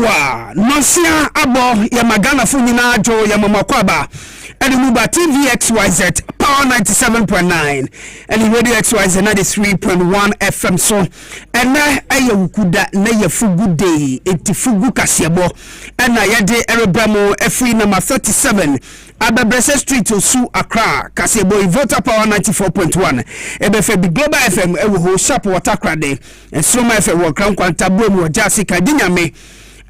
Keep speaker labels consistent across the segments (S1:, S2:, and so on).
S1: Ewa nosia abo ya magana funyina ajo ya mama kwaba Edi muba TV XYZ Power 97.9 Edi Radio XYZ 93.1 FM so Ena eye ukuda na ye fugu day eti fugu Kasiebo Ena yede erebramo efri number 37 Abebrese Street Osu Accra Kasiebo Ivota Power 94.1 Ebefe Big Global FM ewo ho sharp water day Ensoma FM wo kran kwanta bomu wo jasi ka dinyame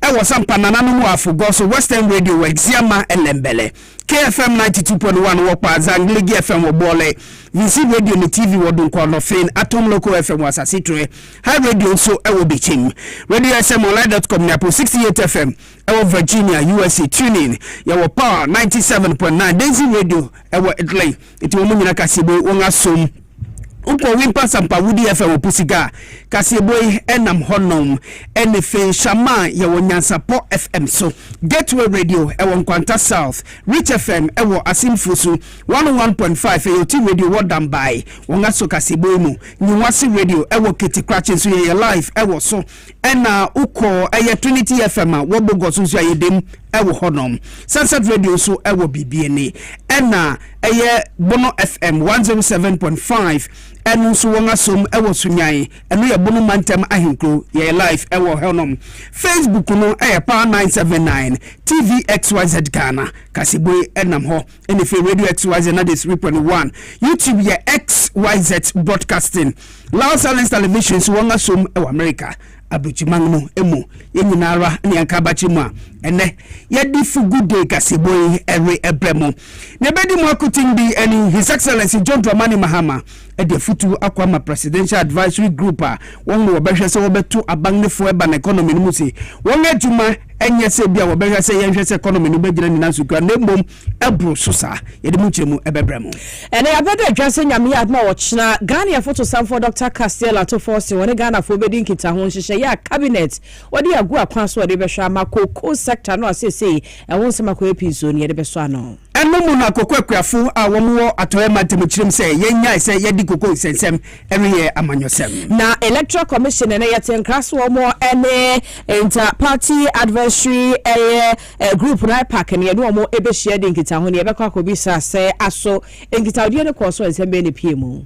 S1: ewo sampa nananu afugo so Western Radio Wexiama Elembele KFM 92.1 wo pa Zangligi FM wo bole VC Radio ni TV wo dunko no fin Atom Local FM wo asasitre High Radio so ewo bichim Radio SM online.com na po 68 FM ewo Virginia USA tuning ya wo Power 97.9 Daisy Radio ewo Italy iti wo munyina Kasiebo wonga som Upo wimpa sampa wudi FM opusiga Kasiebo enam honom enefe shama ya wonyansapo FM so Gateway Radio ewo Nkwanta South Rich FM ewo Asimfusu 101.5 EOT Radio Wodambai wongaso Kasiebo mu Nyiwasi Radio ewo Kitikrache so ye live ewo so ena uko eye Trinity FM wobogo so ayedem ewo honom Sunset Radio so ewo BBNA ena eye Bono FM 107.5 enu so wonga som ewo sunyai enu ye Bono Mantem ahinkro ye live ewo honom Facebook no eye Power 979 TV XYZ Ghana Kasiebo enam ho ene Radio XYZ na 3.1 YouTube ye XYZ Broadcasting Loud Silence Television so wonga som ewo America abuchimangno emu yenyinara ne yakabachimwa ene yedi fugu day Kasiebo ere ebremo ne bedi mo akutin bi eni His Excellency John Dramani Mahama ede futu akwama Presidential Advisory Group won wo behwe se wo beto abangnefo eba na economy no musi won adwuma enye se bia wo behwe se yenhwe se economy no begina ni nansukura na mbom ebro sosa yede mu chemu ebebremo ene abede adwase nyame ya adma wo china Ghana photo samfo Dr. Castella to force won Ghana fo bedi nkita ho nhyehyɛ ya cabinet wodi agu akwan so wode behwe amakoko sector no asese ewon sema ko episo ni yede beso ano enomu na kokwakwafo a womo atoye matemchirim se yenya se yedi koko sensem every amanyosem na electoral commission na yeten kraso womo ene inter party advisory group na pack ne yede womo ebehia de nkita ho ne yebekwa kobisa se aso nkita odi ne koso ensem be ne piemu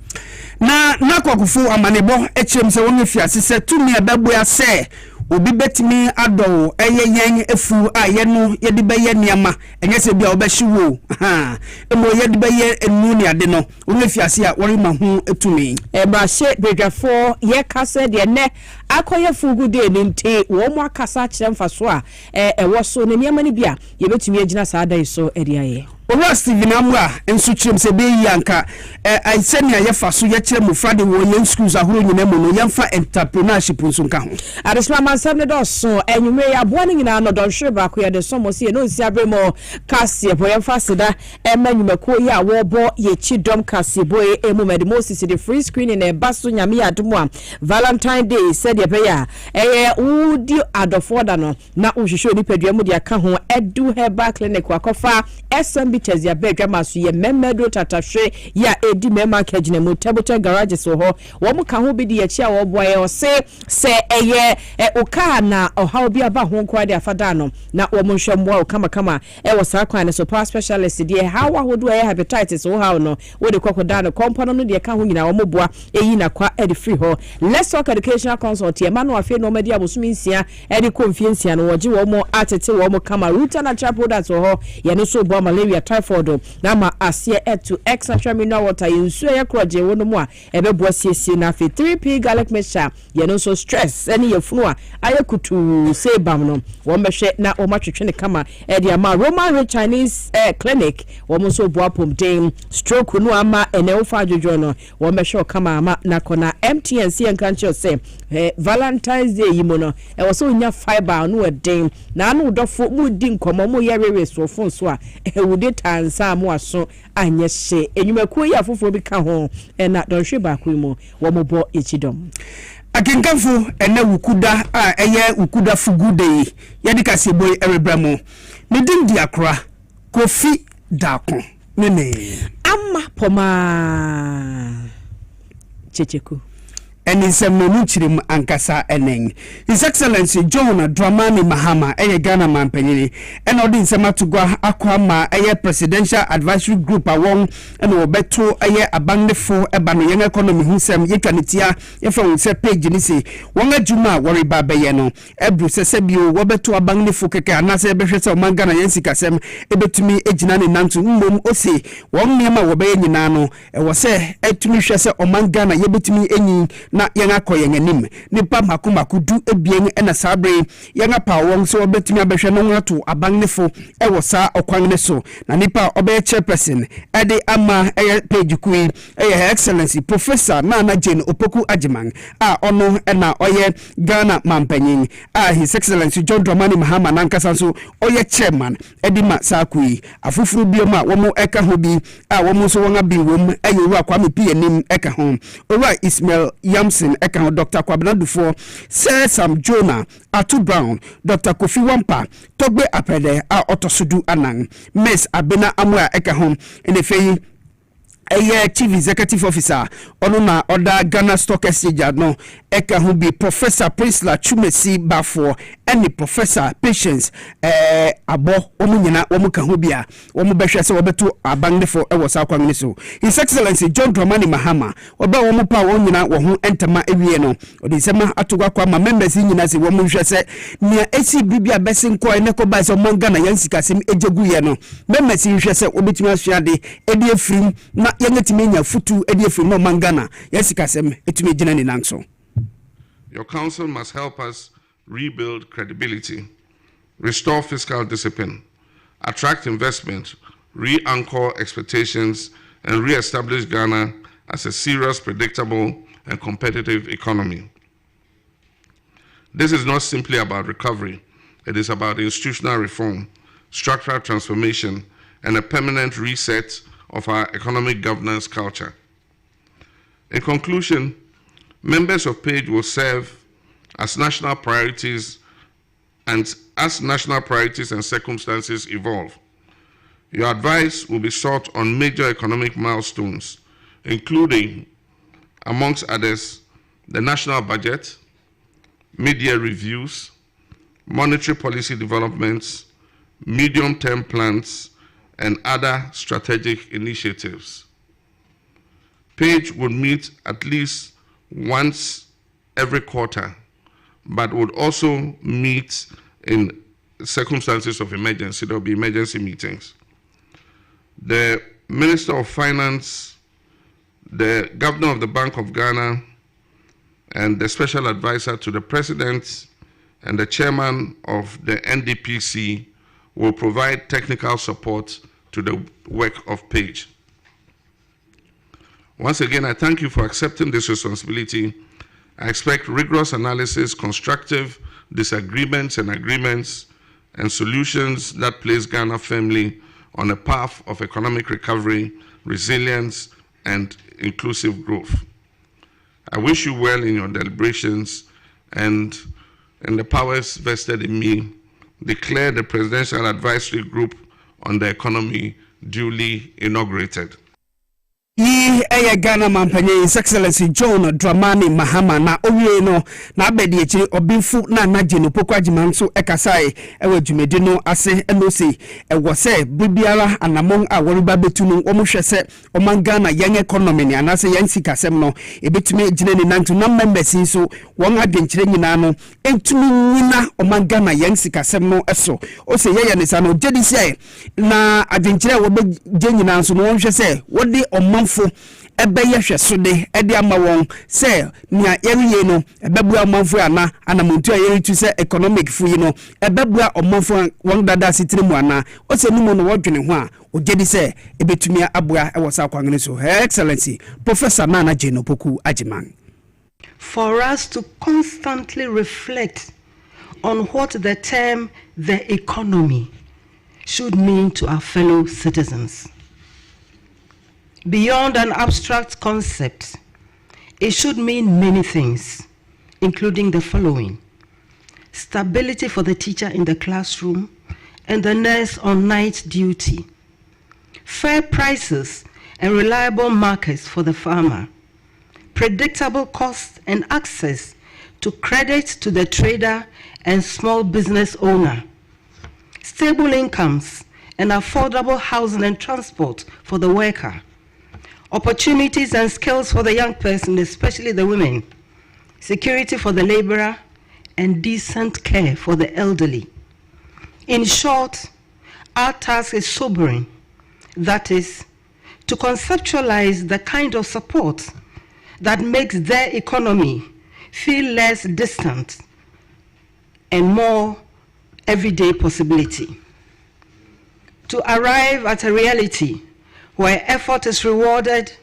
S1: na kokofo amanebo echirim se wono fiase se tumi ababo ya se obi betimi ado yen efu ayenu yedi beye niama enye se bia obehyiwo emo yedi beye enu ni ade no onefiase a wori ma hu etumi ba she bedwafo ye kase de ne akoye fugu de ni nte wo mo akasa kire mfaso a ewo so ne niama ni bia ye betumi agina saa dan so ediaye Owa Steven Amwa ensu chirem se be yanka aiseni ya faso ye chire mu frade wo ye schools ahoro nyina mu no yemfa entrepreneurship nso nka ho adesma mansam ne do so enwume ya boa ne nyina no do hwe ba ko ye de so mo se no nsi abremo Kasiebo yemfa seda emanyumako ya wo bo ye chidom Kasiebo emu mede Moses the free screening e baso nyame ya demo a Valentine Day said ye be ya udi adofo da no na ohwehwe ni padua mu de aka ho edu herbal clinic wakofa SMB Chezia bedwa maso ye memmedo tatahwe ya edi mema kagina mu tebote garage so ho wo mu ka ho bi de ye chia wo boye o se eye oka na ohaw bi aba ho kwa de afada no na wo mu hwembo o kama wo sa kwa ne so power specialist de how ahodo e hepatitis wo haw no wo de kokoda no kompono no de ka ho nyina wo mu boa eyi na kwa edi free ho let's talk educational consult ye ma no afi no medi abosumi nsia edi konfiansia no wo ji wo mu atete wo mu kama root natural products wo ho ye no so boa malaria typhoid na ma asie to extra mineral water yinsu ye kroje wono mu a ebeboa siesie na fe 3p garlic mixture ye no so stress eni ye funu a ayekutu sebam no wo mehwe na o matwetwe ne kama e dia ma Roman Chinese clinic wo mo so boa pomden stroke no ama ene wo fa adwojo no wo mehwe kama ama na kona MTNC enkanche se Valentine's Day yimo no e wo so nya fiber no eden na anu dofo mu di nkomo mu ye rewe so fon so a e wude tansa mu aso anyehye enyumakuo ya foforo bi ka ho na donhwe ba ko mu wo mo bo echidom akinkanfo ene wukuda a eye wukuda fugude yedi Kasiebo erebramo medim diakra Kofi Dako nene ama poma checheku and in some Menuchim Ankasa Eneng. His Excellency John Dramani Mahama, Ghana Mampenini, and Odin Samatugwa Aquama, Presidential Advisory Group Awong, and Obeto, Abande for Ebano Young Economy, Husam Yekanitia, if I would say page Nisi, Wanga Juma, Wari Babayano, Ebru Sesebio, Wobeto Abangni Fukeke, Anasa Beshesa Mangana Yensikasem, Ebetumi Ejinani Nantu, Osi, Wangama Wabe Nano, and was say, Etumi Shesa Omangana, Yebetumi Eni, na Yanga Koyang Nim, Nipa Makuma could do a being and a sabre, Yanga Power, so Betumi Abeshanonga to Abangnefo, Ewosa or Kwangneso, Nanipa Obe Chairperson, Ade Ama, Page Queen, Excellency, Professor Nana Jane Opoku Ajiman, Ono, Ena Oye, Ghana Mampening, His Excellency John Dramani Mahama Nankasanso, Oye Chairman, Edima Sakui, Afufu Bioma, Womo Eka Hobi, Womo Sowanga Biwum, Ayura Kwami P. Nim Eka Home, Ora Ismail Yamson, Eka Home, Dr. Kwabena Dufo, Sir Sam Jonah, Atu Brown, Dr. Kofi Wampa, Togbe Apede, Otosudu Anang, Miss Abena Amwa Eka Home, in the Fay. Chief Executive Officer, Onuna Oda Ghana Stock Exchange, no, Eka who be Professor Prinsla Chumesi Bafo, any Professor Patience, Abo, Omunina, Omuka Hubia, Omubesha, so Obetu, Abangde for Ewosa Kwangniso. His Excellency John Dramani Mahama, Oba Omupa, Omina, Wahu, Entama Evieno, or the Sema Atuakwa, members in Yinazi, Womusha said, near AC Bibia Bessin Koi, Neko Bas of Mongana, Yansikasim, Ejaguyano, members in Shasa, Obitima Shadi, Eddie Frim, not Yangatimania, Futu, Eddie Frim, no Mangana, Yansikasem, Etumi Jinani Nanso.
S2: Your council must help us rebuild credibility, restore fiscal discipline, attract investment, re-anchor expectations, and re-establish Ghana as a serious, predictable, and competitive economy. This is not simply about recovery. It is about institutional reform, structural transformation, and a permanent reset of our economic governance culture. In conclusion, members of PAGE will serve as national priorities and circumstances evolve. Your advice will be sought on major economic milestones, including, amongst others, the national budget, mid-year reviews, monetary policy developments, medium-term plans, and other strategic initiatives. PAGE would meet at least once every quarter, but would also meet in circumstances of emergency. There will be emergency meetings. The Minister of Finance, the Governor of the Bank of Ghana, and the Special Advisor to the President and the Chairman of the NDPC will provide technical support to the work of PAGE. Once again, I thank you for accepting this responsibility. I expect rigorous analysis, constructive disagreements and agreements, and solutions that place Ghana firmly on a path of economic recovery, resilience, and inclusive growth. I wish you well in your deliberations, and in the powers vested in me, declare the Presidential Advisory Group on the Economy duly inaugurated.
S1: Ghana Mampanye, His Excellency John Dramani Mahama, na owie no na abedi echi obinfu na najeno pokwajiman so ekasai ewe jumedino ase enosi ewo se bibiara anamong a woriba betunu omuhwe se omangana yang economy ni anase yang sikasem no ebetumi ejine ni nantu na members so won adenkyire nyina no entumi nyina omangana yang sikasem no eso o se yeye ne sa no jedisi na adenkyire wo be nyina so no wonhwe se wodi omanfo ebeye hwesode ede ama won se nia yeriye no ebebua omanfo ana anamuntu ayeritu se economic fu yi no ebebua omanfo won dada sitirimu ana o se numu no wodwene ho a ogedi se ebetumia aboa ewosa kwangene so Her Excellency Professor Nana Jane Opoku Ajiman.
S3: For us to constantly reflect on what the term the economy should mean to our fellow citizens. Beyond an abstract concept, it should mean many things, including the following: stability for the teacher in the classroom and the nurse on night duty, fair prices and reliable markets for the farmer, predictable costs, and access to credit to the trader and small business owner, stable incomes, and affordable housing and transport for the worker, opportunities and skills for the young person, especially the women, security for the laborer, and decent care for the elderly. In short, our task is sobering. That is, to conceptualize the kind of support that makes their economy feel less distant and more everyday possibility. To arrive at a reality where effort is rewarded,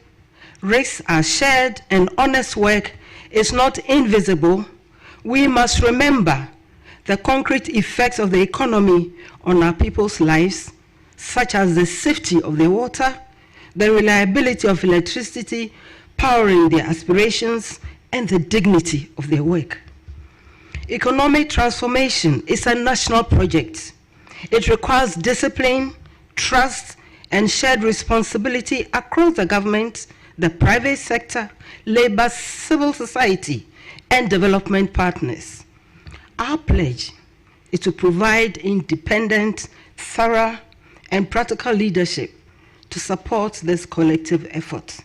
S3: risks are shared, and honest work is not invisible, we must remember the concrete effects of the economy on our people's lives, such as the safety of their water, the reliability of electricity powering their aspirations, and the dignity of their work. Economic transformation is a national project. It requires discipline, trust, and shared responsibility across the government, the private sector, labor, civil society, and development partners. Our pledge is to provide independent, thorough, and practical leadership to support this collective effort.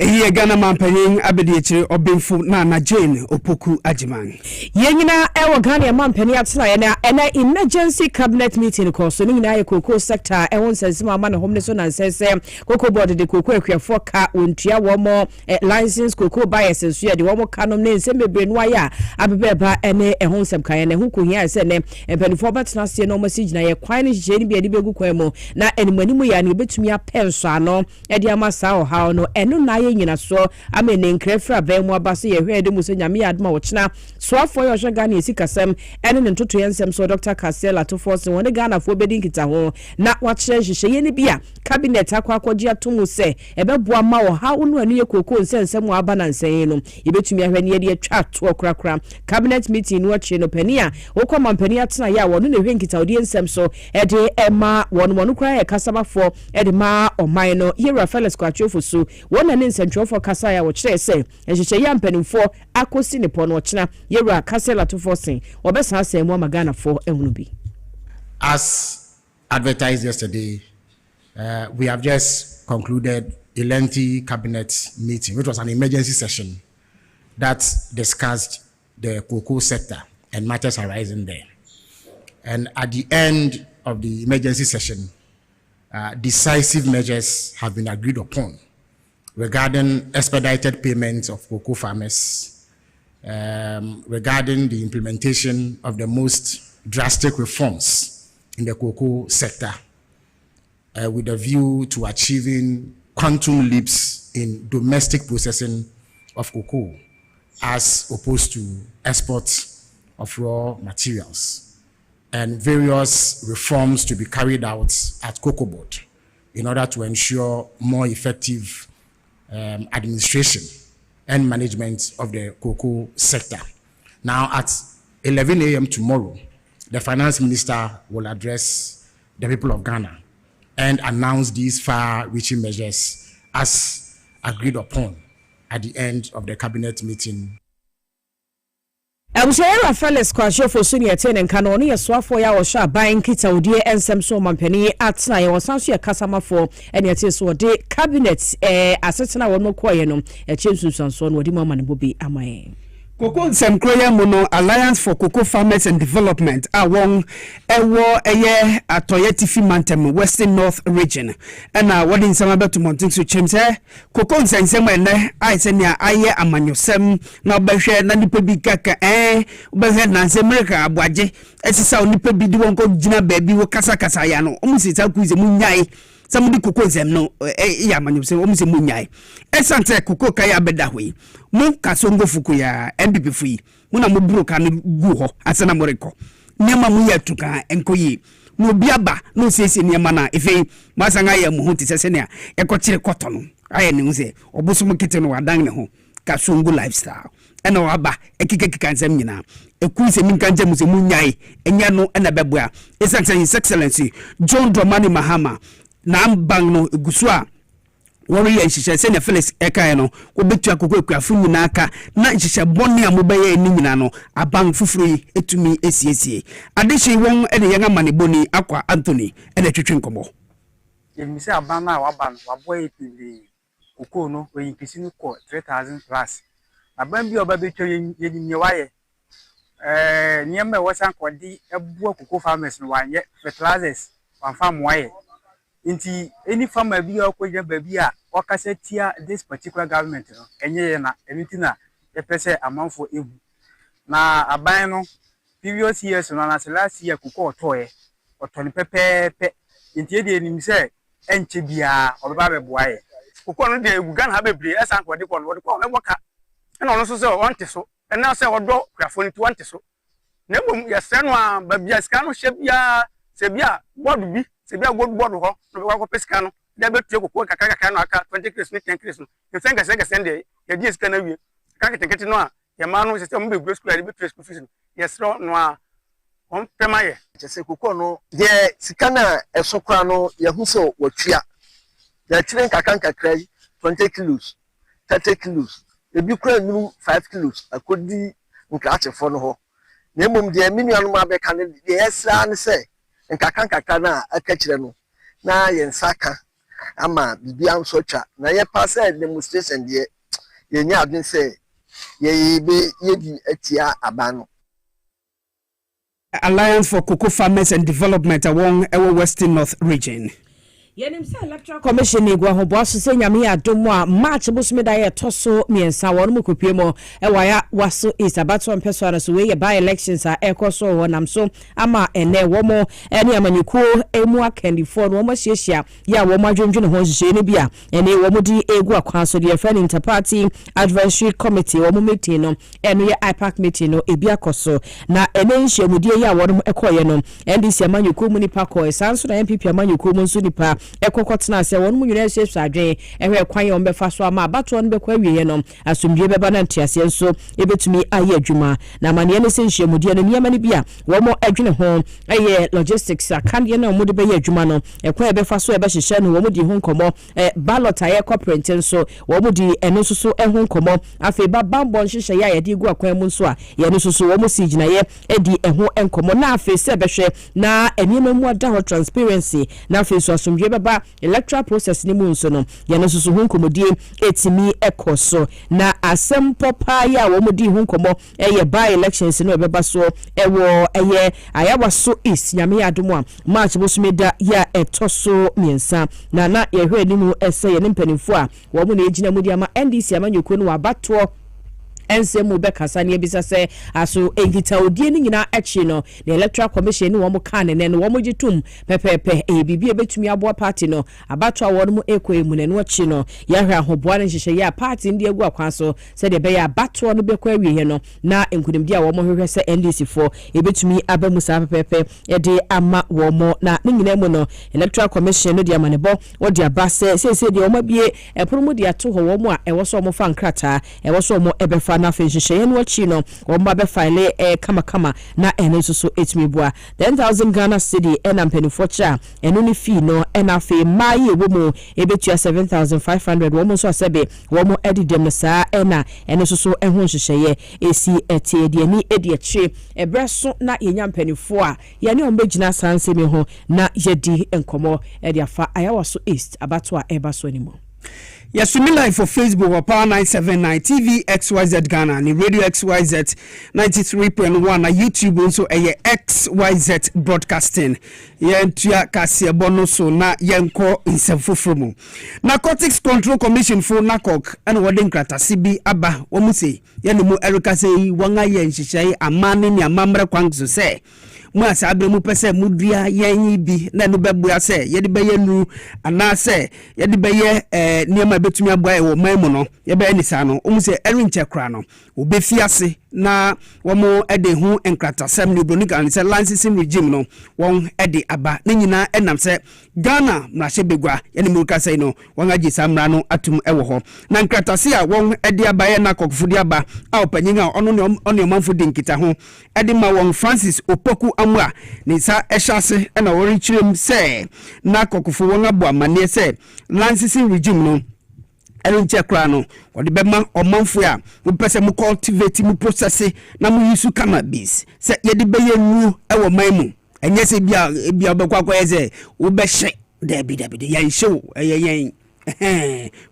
S1: Ehiye Ghana mampanyin abediechire obemfu na Jane Opoku Ajiman.
S4: Yenyina ewo Ghana mampanyin atena ena emergency cabinet meeting ko so nyina ye cocoa sector ewon sensima ama na homne so na sese cocoa board de cocoa ekwefo ka ontua wo mo license cocoa buyers so ye de wo mo kanom ne nsem bebrenu aya abebeba ene ehon sem kan ne hu ko hia se ne empanifo betena se no masijina ye kwan ne hye ne bia de begu kwan mu na enimanimu ya ne betumi apenso ano e de amasa o ha no eno na nyina so amene nkrefra bemu abase ye hwede muso nyame yadma wochina so afo ye ohwe Ghana esikasem ene ne ntoto yensem so Dr. Kasiebo atofo woni Ghana fo bedi nkita ho na wachire hwehye ye ne bia cabinet akwakoji atomu se ebeboa ma wo ha unu anu ye koko nsensem aba na nsen no yebetumi ahwe ne ye de atwa to krakra cabinet meeting no achi no pania wokoma pania tena ya wono ne hwe nkita odi nsem so ede ema wono kra ye kasabafo ede ma oman no Hero Felix Kwachofo so wona ne ntwofo kasa ya wo kire se ehyehyɛ ya mpanimfo akosi ne pɔ no ɔkyena Yewura Kasiebo atofo sen obesa asɛm mu Ghana fo ehunu bi.
S5: As advertised yesterday, we have just concluded a lengthy cabinet meeting, which was an emergency session that discussed the cocoa sector and matters arising there. And at the end of the emergency session, decisive measures have been agreed upon regarding expedited payments of cocoa farmers, regarding the implementation of the most drastic reforms in the cocoa sector, with a view to achieving quantum leaps in domestic processing of cocoa as opposed to export of raw materials, and various reforms to be carried out at Cocoa Board in order to ensure more effective administration and management of the cocoa sector. Now, at 11 a.m. tomorrow, the finance minister will address the people of Ghana and announce these far-reaching measures as agreed upon at the end of the cabinet meeting.
S4: Hero Felix Kwachofo so ne eten nka no ne yesoafo ya wo sha ban kita odie ensem so mampani atna ye wosanso ye kasamafo ene ete so de cabinet asetena wono koye no chensunsanso no odi mama ne bobi amaye.
S1: Cocoa Nsem Mono Alliance for Cocoa Farmers and Development awon ewo eye atoye tifi mantem Western North region ena wodi nsema beto montin so chemse Cocoa Nsem ene aise ne aye amanyosem na obehwe na nipa bi kaka obehwe na nsemreka abwaje esisa onipa bi di wonko gina baabi wo kasa ya no omusita kuize munyai samudi cocoa Nsem no ya amanyosem omuse munyai esante cocoa kaya beda hoi mu kasongo fuku ya MPP fui muna mu broka no gu ho asana moreko nyama mu ya tuka enkoyi no biaba no sese nyama na efe masanga ya mu ho tisese ne ekokire koto no aye ne nse obusumu kite no wadan ne ho kasongo lifestyle ena waba ekikeka nsem nyina ekuise minkanje mu se munyai enya no ena bebua His Excellency John Dramani Mahama na ambang no egusua worry nhihye se na Felix ekae no obetu akokwakuafo nyina aka na nhihye bone a mobeye ni nyina no aban fufuru yi etumi esiesie adehye won ene yen amane boni akwa Anthony ene twetwe nkomo
S6: yemisi aban na waban waboye pili koko no we increase no ko 3000 plus aban bi oba betwa yenyinye waye niam e wasan kwadi ebuo koko farmers no wanye fertilizers wan farm waye inti any farmer bi akwaje baby a wakase tia this particular government no enye na emitina e pese amanfo ehu na aban no previous years no na last year koko otoye otoni pepepe inti e de enim se enche bia obeba beboaye koko no de egugan ha bebre esan kwadi ko no de ko eboka na ono so se wonte so na se odo krafo ni wonte so na bom yesre no a babia ska no hye bia se bia board bi se bia board ho no be kwa pesika no de betu koko kakaka no aka 20 kgs ni 10 kgs no ye senga sende ye di ska na wie kakete no a ye ma no se se mo be gro school ya betu school fees no yesre no a on pemaye
S7: se koko no de sika na esokra no ye hu so watua ya tire kakra 20 kilos 30 kilos ebi kura nu 5 kilos akodi nkrache fo no ho na emom de minuanu ma be kan de esra ne se nkaka na aka kire no na ye nsaka ama bibia nso twa na ye pass demonstration de ye nya adwen se ye be yedi atia abano
S1: Alliance for Cocoa Farmers and Development along our Western North region.
S4: Yenim se Electoral Commission ni gwa hobo aso se nyame adomo a March bosome da ye toso miensa won mu kopie mo waya waso is about to mpeso ana so we by elections a ekoso wonam so ama ene wo mo ene amanyuko emu akandifo no mo hyehyia ya wo mo adwendwene ho hyehyie ne bia ene wo mo di egu akwan so de friend interparty advisory committee wo mo meeting no ene ye IPAC meeting no ebi akoso na ene nhyiamudie ya wo no ekoye no NDC amanyuko mu nipa ko esanso na MPP amanyuko mu nso nipa ekokotena ase won mu nyina hyehyia adwen ehwe kwan ye ombefa so ama abato no bekwa wiye no asomdwe beba na ntiase nso ebetumi aye adwuma na mane ne se nhyiamudie no niam ne bia wo mo adwene ho eye logistics akande na mo de be ye adwuma no ekwa ebefa so ebe hyehyia no wo mo di ho nkomo ballot aye corporate nso wo mo di eno so ho nkomo afi babambo hyehyia ya ye di gu akwan mu nso a ye no so wo mo si gina ye edi ho nkomo na afi se behwe na enima mu ada ho transparency na afi so asomdwe beba electoral process ni mu nso no ye no so ho nkomodie etimi ekoso na asem popa ya wo mo di ho nkomo eye by elections no beba so ewo eye ayawaso is nyame adomo a March bosumeda ya etoso miensa na ye hwe ni mu ese ye ne mpanimfo a wo mo na ejina mu di ama NDC amanyoko no abato ense mu be kasa ne bisa se aso engita odie ni nyina echi no the Electoral Commission ni wo mo kan ne no wo mo gitum pepepe bibia betumi aboa party no abato awon mu ekoemu ne no echi no ya hwa ahoboa ne hyehyɛ ya party ndi egu akwan so se de be ya abato no be kwa wie no na enkudimdi a wo mo hwehwɛ se NDC fo ebetumi abamu sa pepepe de ama wo mo na ne nyina mu no Electoral Commission no de amanebo wo de abase se de wo mabie epromo de ato ho wo mo a ewo so mo fa nkrata ewo so mo ebefa na fehyehyɛ no achi no wo mba be file kama na ene so etimi bua 10,000 Ghana cedi ena mpanifo cha eno ni fee no ena fe mai wo mu ebetua 7,500 wo mo so asebe wo mo edidem no saa ena ene so ehun hyehyɛ esi etie de ani edi achi ebreso na yenya mpanifo a ye ne ombegina sanse me ho na yedi enkomo edi afa ayawaso east abato a eba so animo.
S1: Yes, we live for Facebook or Power 979 TV XYZ Ghana and Radio XYZ 93.1 na YouTube also XYZ Broadcasting. Yentua Kasiebo no so na yenko insefufrumu. Narcotics Control Commission for NACOC and Wadin Krata CB Aba Omuse Yanumu Erika say wanga yen shishai amani ni amamra kwangso say mu asabre mu pese mudua yen bi na no bebua se ye de beye nu ana se ye de beye niam betumi aboa wo man mu no ye be ni sa no omu se erinche kra no obefiase na womo ede hu enkratasem ni bronika ni se licensing regime no won ede aba ne nyina enam se Ghana na hyebegwa ye ni muruka sei no won agi samra no atum ewo ho na nkratase a won ede aba ye na kokofudi aba a opanyin a ono manfo de nkita ho ede ma won Francis Opoku amwa ni sa ehase na wori chirem se na kokofo won abo amane se licensing regime no ɛno nkyɛ koraa no wɔde bɛma ɔmanfo a mopɛ sɛ mo cultivate mu process na mo use cannabis sɛ yɛde bɛyɛ nuo ɛwɔ man mu ɛnyɛ sɛ bia wobɛkɔ akɔyɛ sɛ wobɛhyɛ dabi yɛnhyɛ wo ɛyɛ yɛn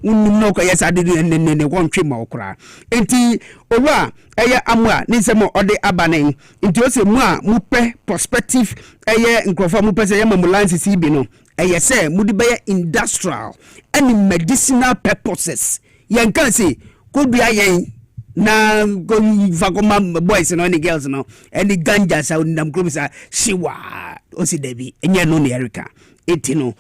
S1: unum no ko yesa de ne wontwe ma okra enti owura eye amwa ni se mo ode abanen enti o se mu a mu pe perspective eye nkrofo mu pe se yema ambulance si bi no eye se mu de be industrial and medicinal purposes yen kan se ko bia yen na go vagoma boys no any girls no any ganja sa ndam groups a shiwa o si debi enye no ne Erica etino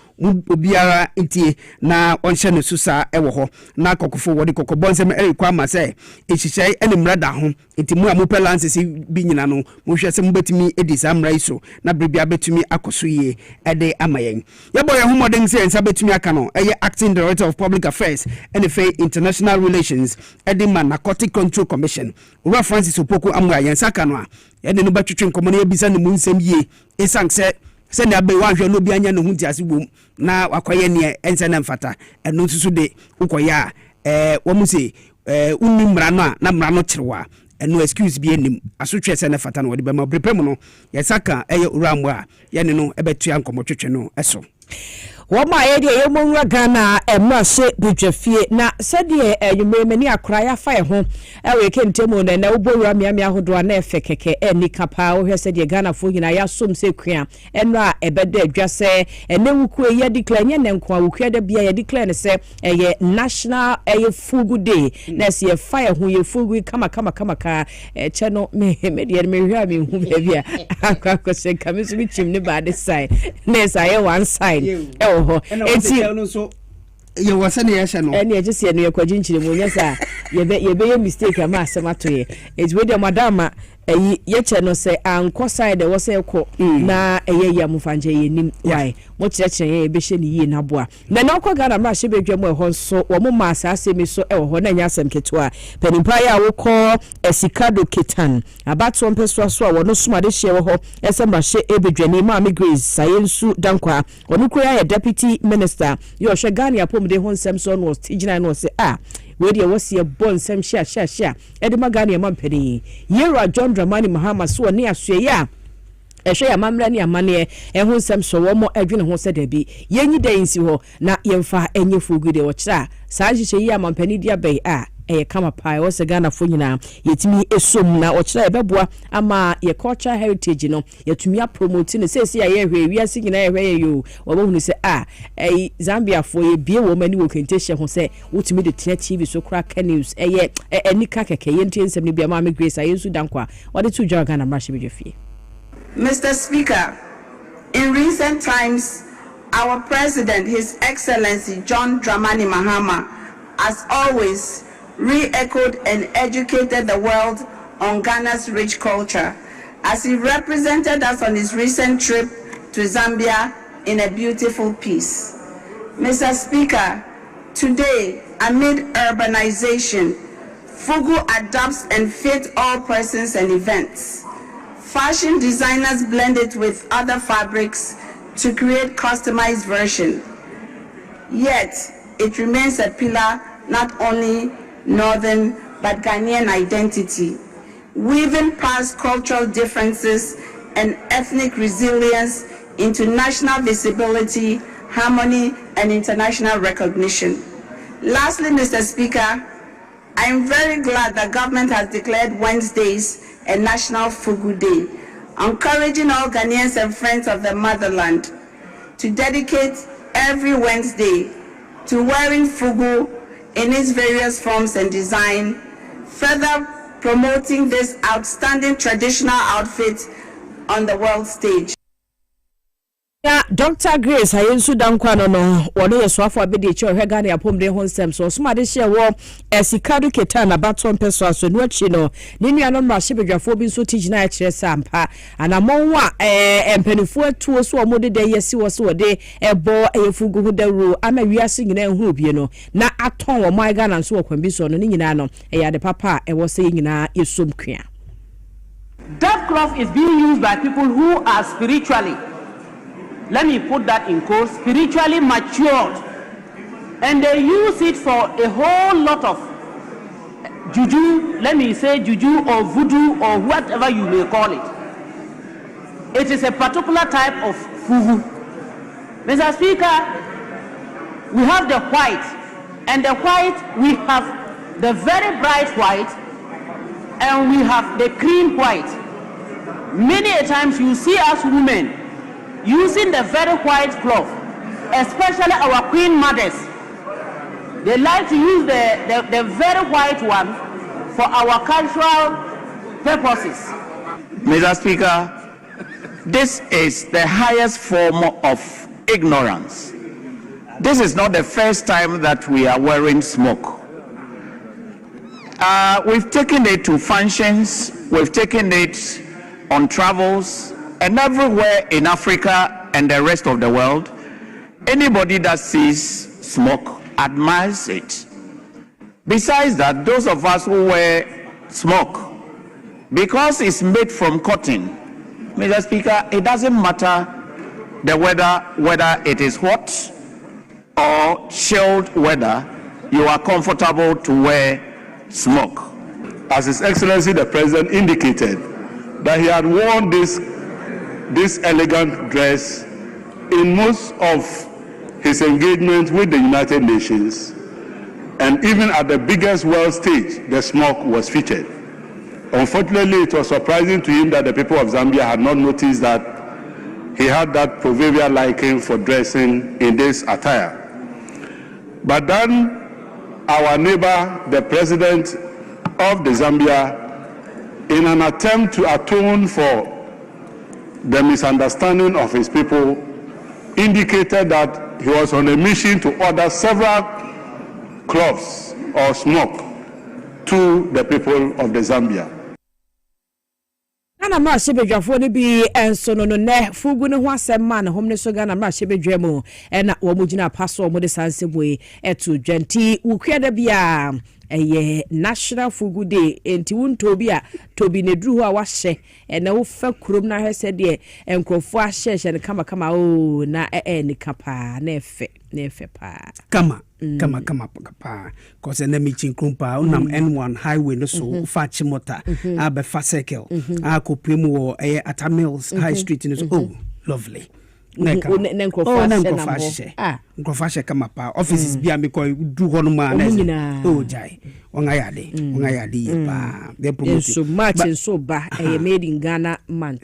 S1: obiara ntie na onhye no susa ewo ho na kokofo wode kokobonsem erikwa ma se ehihye ene mrada ho entimu a mopelances bi nyina no mohwe se mbetimi edisa mra iso na brebia betumi akoso ye ede amayen yebo ye homoden se ensa betumi aka no eye acting director of public affairs NFA international relations ede narcotic control commission Ura Francis Opoku amwa yensa ka no a ene no batwetwe nkomo na ebisa ne mu nsem ye esanse send a be one no be anya no hunti asibom na wakoye ne ense na mfata eno nsusu de ukoya wo mu se unni mra no na mra no kyerewa eno excuse bi enim asotwe se na fata no de be ma prepare no yesaka eye urambo a ye ne no ebetua nkomotwetwe no eso
S4: Wama yedi yemonwa Ghana emrase bidwafie na sede yumemani akra ya fa ho ewe kentemo na ubowura miamia hodo na efe keke eni kapa wo hwe sede Ghana fo nyina ya som se kua enra ebede adwase ene wuku ye declare nye ne nko awukua da bia ye declare ne se eye national eye fugu day na se ye fa ho ye fugu kama ka che no me de me hwa me hu bia akwa se kamisu bi chim ne ba de side na sa ye one side enti
S1: so ye wasane ya hye no
S4: ene ye gese no ye kwaji nchire mu nyesa ye mistake ama asemato ye enti we de madama ye che no se anko side wo se ko na eye ya mufanje ye nim why mo kire ye be hye ni yi na boa na na okọ Ghana ma hye be dwam e ho so wo mo ma asase mi so e ho na nya asem ketua panimpa ya wo ko esikado ketan abato mpeso so a wo no suma de hye wo ho esema hye ebedwani ma me Grace Sayensu Dankwa onu kura ya deputy minister yo hye Ghana apom de ho nsem so no tigina no se we dey was ye bon nsem hye edema Ghana ma mpani Yera John Dramani Mahama so ne asue ya ehwe ya mamra ne amane ho nsem so wo mo adwene ho se da bi yenyi da nsi ho na yemfa enye fugude wo kira saa hye yi amampani dia bai kama pai wo se Ghana fo nyina yetimi esom na wo kira ebeboa ama ye cultural heritage no yetumi promote ne sesi ya ye hwe wiase nyina ye hwe yo wo bohunu se Zambia fo ye bie wo mani wo kentehye ho se wotumi de tina TV so kra ka news enika keke yentie nsem ne bia ma me Grace Ayensu Dankwa wode tu jwa Ghana mrahye bedwafie.
S8: Mr. Speaker, in recent times, our President, His Excellency John Dramani Mahama, has always re-echoed and educated the world on Ghana's rich culture as he represented us on his recent trip to Zambia in a beautiful piece. Mr. Speaker, today, amid urbanization, Fugu adapts and fits all persons and events. Fashion designers blend it with other fabrics to create customized version. Yet, it remains a pillar not only northern but Ghanaian identity, weaving past cultural differences and ethnic resilience into national visibility, harmony, and international recognition. Lastly, Mr. Speaker, I am very glad the government has declared Wednesdays a National Fugu Day, encouraging all Ghanaians and friends of the motherland to dedicate every Wednesday to wearing Fugu in its various forms and design, further promoting this outstanding traditional outfit on the world stage.
S4: Dr. Grace Ayensu Dankwa no wone yeswafo abedi che ohwe Ghana apom de ho nsem so smade hye wo esikadu ketan abaton peso aso no achi no ne nuanom ma hye bedwafo bi so tigina a kire sampa anamonwa empanifo atuo so omode de yesi wo so de ebo efugu hu dawro ama wiase nyina ehuru bie no na aton wo mai Ghana so okwan bi so no nyina no ya de papa e wo se nyina yesom kua.
S9: That cloth is being used by people who are spiritually, let me put that in quotes, spiritually matured. and they use it for a whole lot of juju, let me say juju or voodoo or whatever you may call it. It is a particular type of fugu. Mr. Speaker, we have the white, and the white, we have the very bright white, and we have the cream white. Many a times you see us women using the very white cloth, especially our queen mothers. They like to use the very white one for our cultural purposes.
S10: Mr. Speaker, this is the highest form of ignorance. This is not the first time that we are wearing smoke. We've taken it to functions, we've taken it on travels, and everywhere in Africa and the rest of the world, anybody that sees smoke admires it. Besides that, those of us who wear smoke, because it's made from cotton, Mr. Speaker, it doesn't matter the weather, whether it is hot or chilled weather, you are comfortable to wear smoke.
S11: As His Excellency the President indicated, that he had worn this elegant dress in most of his engagement with the United Nations, and even at the biggest world stage, the smoke was featured. Unfortunately, it was surprising to him that the people of Zambia had not noticed that he had that proverbial liking for dressing in this attire. But then our neighbor, the president of the Zambia, in an attempt to atone for the misunderstanding of his people, indicated that he was on a mission to order several cloths or smoke to the people of the Zambia.
S4: Ana ma shebedwafo ne bi enso no ne fugu ne ho asem ma ne homne so Ghana ma shebedwa mu na wo mugina paso mo de sanseboi etu dwanti ukua da bia eye National Fugu Day enti wunto bi a tobi ne duru ho a wahye na wo fa kurom na hwese de enkrofo ahye ne kama o na ni kapa na efe pa
S1: kama pa cause na mi chinkrumpa unam N1 highway no so fa chimota abe fa circle akopemu wo Atamils High Street no so oh lovely Nkofashe kama pa offices bia me ko du ho no ma na oh jai ongayade pa they promote
S4: so much so ba made in Ghana man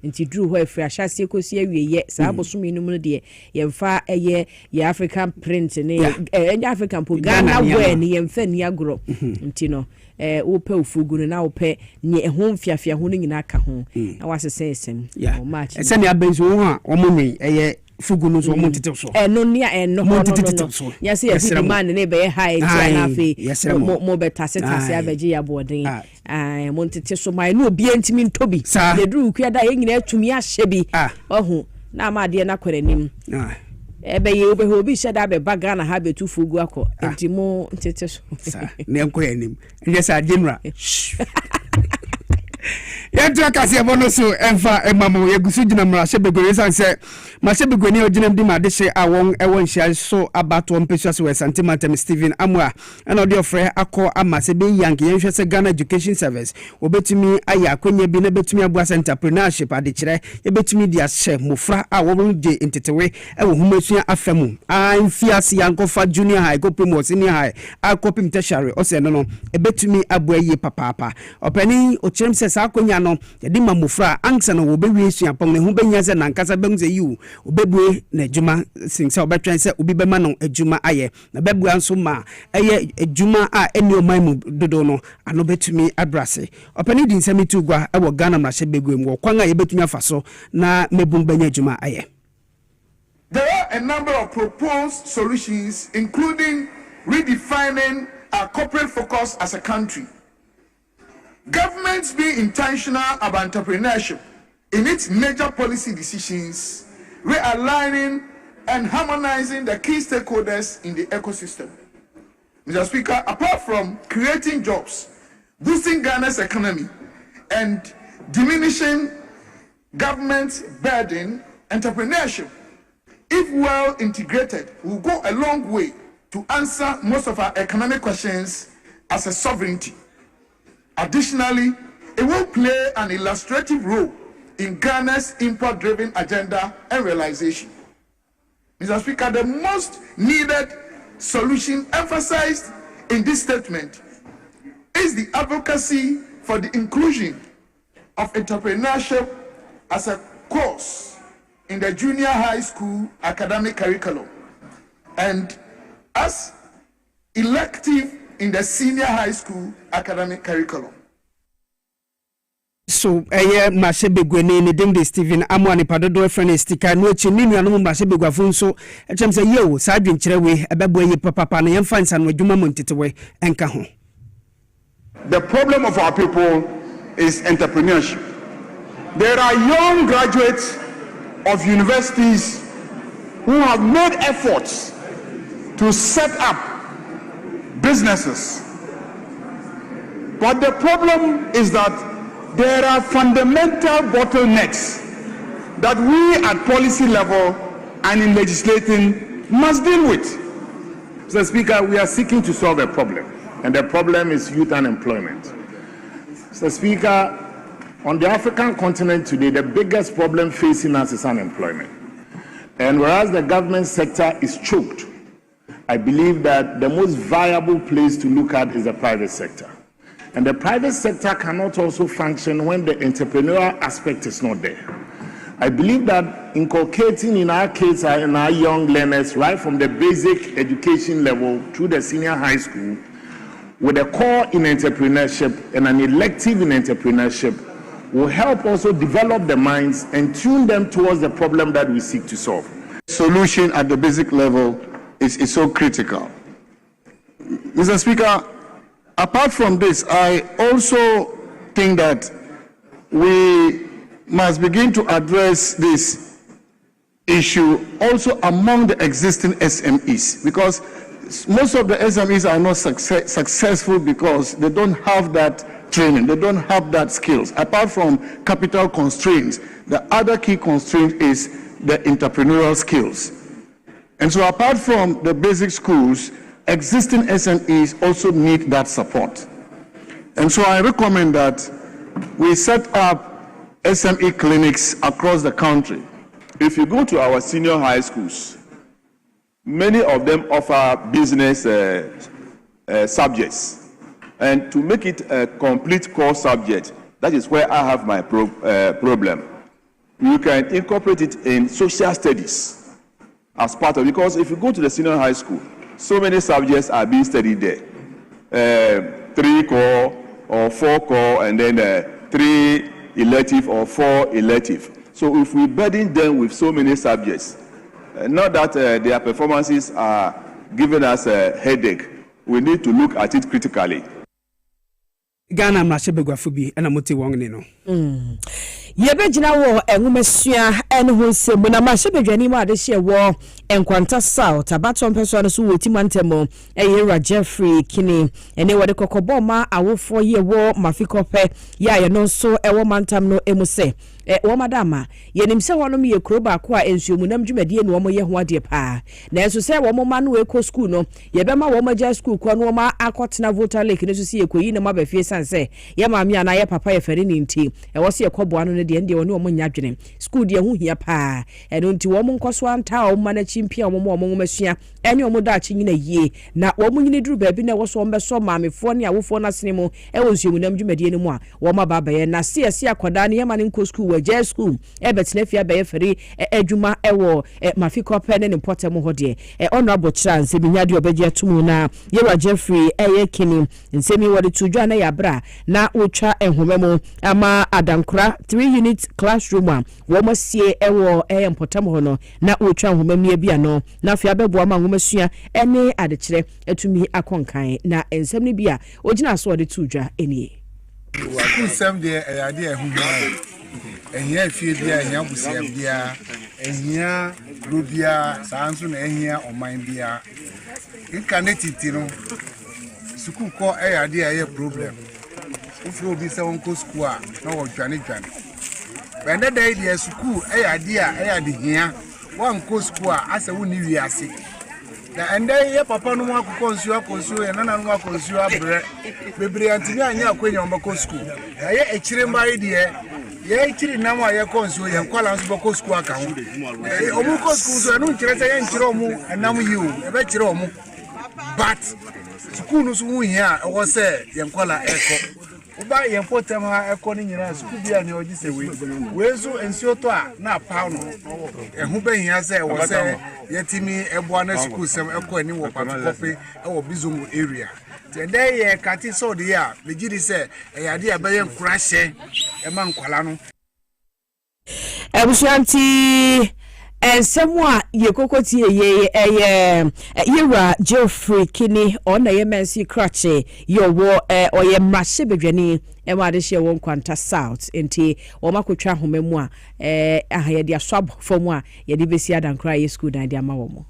S4: nti dru ho afri ahase kosi awieye sa abosumi no mu de ye mfa ye African print ne African po Ghana wear ne ye mfa ni agro nti no wo pe ofugu no na wo pe ne ho mfiafia ho no nyina ka ho na wasese esem
S1: o match ese ne abenzo ho a omonwe fugu no so mo tete so
S4: no nia no mo tete so yesi yesi man ne be high na fe mo betase abeji ya boden mo tete so mai no obi antimi ntobi de duru kua da ye nyina atumi ahye bi ohu na ma de na kwaranim ebe ye obi sheda be bagana ha betu fugu akọ entimo tete so
S1: ne nkwanim nyesa general Yɛntu Kasiebo no so emfa emamo yegusu gina mra hyebegwe sanse ma hyebegwe ne ogina ndi ma de hye awon ewon hye so abato mpesua so Santimantem Stephen Amwa na odi ofre akọ ama se be yank yenhwe se Ghana Education Service obetumi aya akonya bi na betumi abu entrepreneurship ade kire ebetumi dia hye mofra a wo je entetewe ewo humasua afemu amfiase yankofa junior high go promote senior high akopim tertiary ose no ebetumi abu aye papa opani ochirem se sa akonya no yedi mamofra ansa no obewie suapom ne ho benya se nankasa bemze yu obebue na adwuma sinse obetwen se obi bema no adwuma aye na bebua nso ma eye adwuma a eni oman mu dodo no ano betumi abrase opani di nsamitu gwa ewo Ghana mrahye begwem wo kwan a yebetumi afaso na mebum benya adwuma aye.
S12: There are a number of proposed solutions, including redefining our corporate focus as a country. Governments being intentional about entrepreneurship in its major policy decisions, realigning and harmonizing the key stakeholders in the ecosystem. Mr. Speaker, apart from creating jobs, boosting Ghana's economy, and diminishing government burden, entrepreneurship, if well integrated, will go a long way to answer most of our economic questions as a sovereignty. Additionally, it will play an illustrative role in Ghana's import-driven agenda and realization. Mr. Speaker, the most needed solution emphasized in this statement is the advocacy for the inclusion of entrepreneurship as a course in the junior high school academic curriculum and as elective in the senior high school academic curriculum.
S1: So Mashebegwe ne dim de Stephen Amwani padodo friend stika no echi ni nuanom Mashebegwafo nso echem se ye o sa adwenkyere we ebebo ye papa na yemfa nsa no adwuma montetewe enka ho.
S11: The problem of our people is entrepreneurship. There are young graduates of universities who have made efforts to set up businesses. But the problem is that there are fundamental bottlenecks that we at policy level and in legislating must deal with. Mr. Speaker, we are seeking to solve a problem, and the problem is youth unemployment. Mr. Speaker, on the African continent today, the biggest problem facing us is unemployment. And whereas the government sector is choked, I believe that the most viable place to look at is the private sector. And the private sector cannot also function when the entrepreneurial aspect is not there. I believe that inculcating in our kids and our young learners right from the basic education level through the senior high school with a core in entrepreneurship and an elective in entrepreneurship will help also develop the minds and tune them towards the problem that we seek to solve.
S13: Solution at the basic level is so critical. Mr. Speaker, apart from this, I also think that we must begin to address this issue also among the existing SMEs, because most of the SMEs are not successful because they don't have that training, they don't have that skills. Apart from capital constraints, the other key constraint is the entrepreneurial skills. And so apart from the basic schools, existing SMEs also need that support. And so I recommend that we set up SME clinics across the country.
S14: If you go to our senior high schools, many of them offer business subjects. And to make it a complete core subject, that is where I have my problem. You can incorporate it in social studies as part of it, because if you go to the senior high school, so many subjects are being studied there. 3 core or 4 core, and then 3 elective or 4 elective. So if we burden them with so many subjects, not that their performances are giving us a headache, we need to look at it critically.
S1: Ghana Mashebegwafo bi na moti wong ni no.
S4: Yebegyina wo enwumesua ene ho nsemu na Mashebedwani mu adehye wo enkwanta south abaton peso no so woti mantemo eyera Jeffrey Kini ene wode kokobo ma awofo ye wo mafikope ya ye no so ewo mantam no emuse wo madama yenim se wonom ye kuro ba ko a ensuomu nam dwumadie no wo ye ho ade pa na enso se wo ma no eko school no ye be ma wo maja school ko no ma akotena voter lake no so se ye koyi na ma ba fie sanse ye maami ana ye papa ye fere ni nti e wo se ye kobo ano ne de ndi woni wo nya dwene school de ho hia pa eno nti wo nkoso anta wo ma na chimpia wo mo masua ene wo da chi nyina yie na wo nyini duru ba bi na wo so mbeso maamefo ne awofo na sene mu e wo nsuomu nam dwumadie no mu a wo ma baba ye na se akoda ne ye ma ne nko school J school betena fia be feri adwuma ewo mafiko pe ne potem ho de honorable chance bi nyade obegye atumu na yewa Jeffrey Kini nsemi wode tudwa na yabra na wotwa ehomemu ama adankura 3 unit classroom a wo masie ewo potem ho no na wotwa ehomemu bia no na fia bebo ama ngomasua ene adekire atumi akonkan na ensem ne bia ogina so wode tudwa enie
S15: school sem de ayade ehumwa ehia fie bia ehia busia bia ehia robia sanso na ehia oman bia incanetiti no school ko ayade aye problem ufro bi se won ko school a na wo dwane bende dey de school ayade hia wan ko school a asa woni wiase and then your papa no more consume and none more consume bebre antimi anya akwenya mbako school na ye echire mba idea ye echire namu aye consume ye kwala nso bako school aka ho omu ko school so no nkyerese ye nkyire omu enam yiwo ebe kyire omu but school no so hu hia wo se ye kwala eko uba ye potem ha eko ni nyina school bia ne oji se we so ensio to a na pa no ehu be hia se wo se yetimi eboa na school sem eko ani wo pakope wo bizongo area today ye kati so de ya begidi se eyade abaye nkurahye e ma nkwala no
S4: Ebusanti Semwa ye kokoti ye yera Geoffrey Kini ona ye mensi krache yo wo oye mrashe bedwani e ma de hye won kwanta south enti wo makotwa homemu a ye de aswab fomu a ye de besi adankra ye school dan de ama wo mo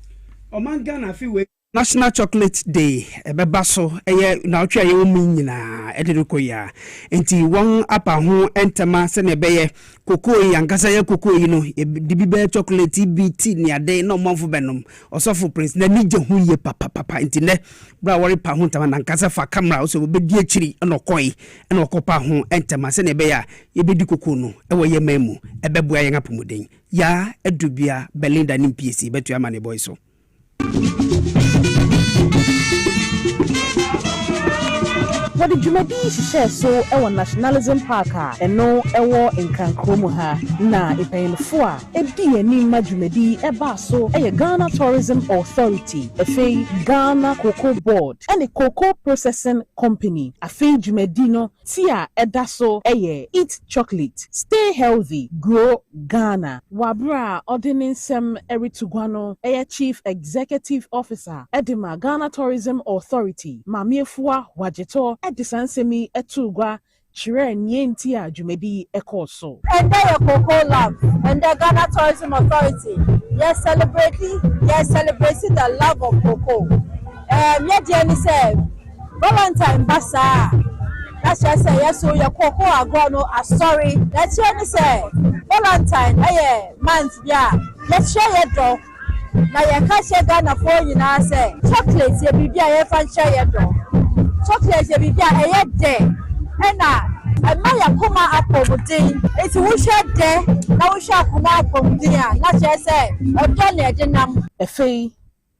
S1: Omanga na fi we National Chocolate Day ebeba so na otwa ye omi nyina edere ya enti won apa ho entema se ne beye kokoi yankasa ye kokoi no dibi be chocolate bt ni ade no monfo benom osofo prince na nije hu ye papa enti ne bra wori pa ho ntama nankasa fa camera so be di akiri no koi na okopa ho entema se ne beya ye bedi koko no ewo ye memu ebeboa ye ngapomuden ya edubia Belinda ni PSC betu amane boy so
S4: What did you maybe share so our nationalism park eno ewo nkankromu ha na ipayinfo a edi ani madwumedi eba so Ghana Tourism Authority afei Ghana Cocoa Board and a cocoa processing company afei dwumedi no tia eda so eat chocolate stay healthy grow Ghana wabra ordinance eritugwano chief executive officer edima Ghana Tourism Authority mamiefua wajeto Edisansemi etugwa chire nyenti a dwumedi ekoso
S16: and your cocoa love and the Ghana Tourism Authority yes celebrating the love of cocoa me dear ni say Valentine basa that's just say yes so your cocoa agono sorry that's you ni say Valentine month yeah let's share your dog na ye ka share Ghana for you na say chocolate ye bibia ye fan share your dog chocolate ye bibia de ena ama ya kuma apomudin eti wo hwe de na wo hwe kuma apomudin a na che say odo na edinam
S4: efei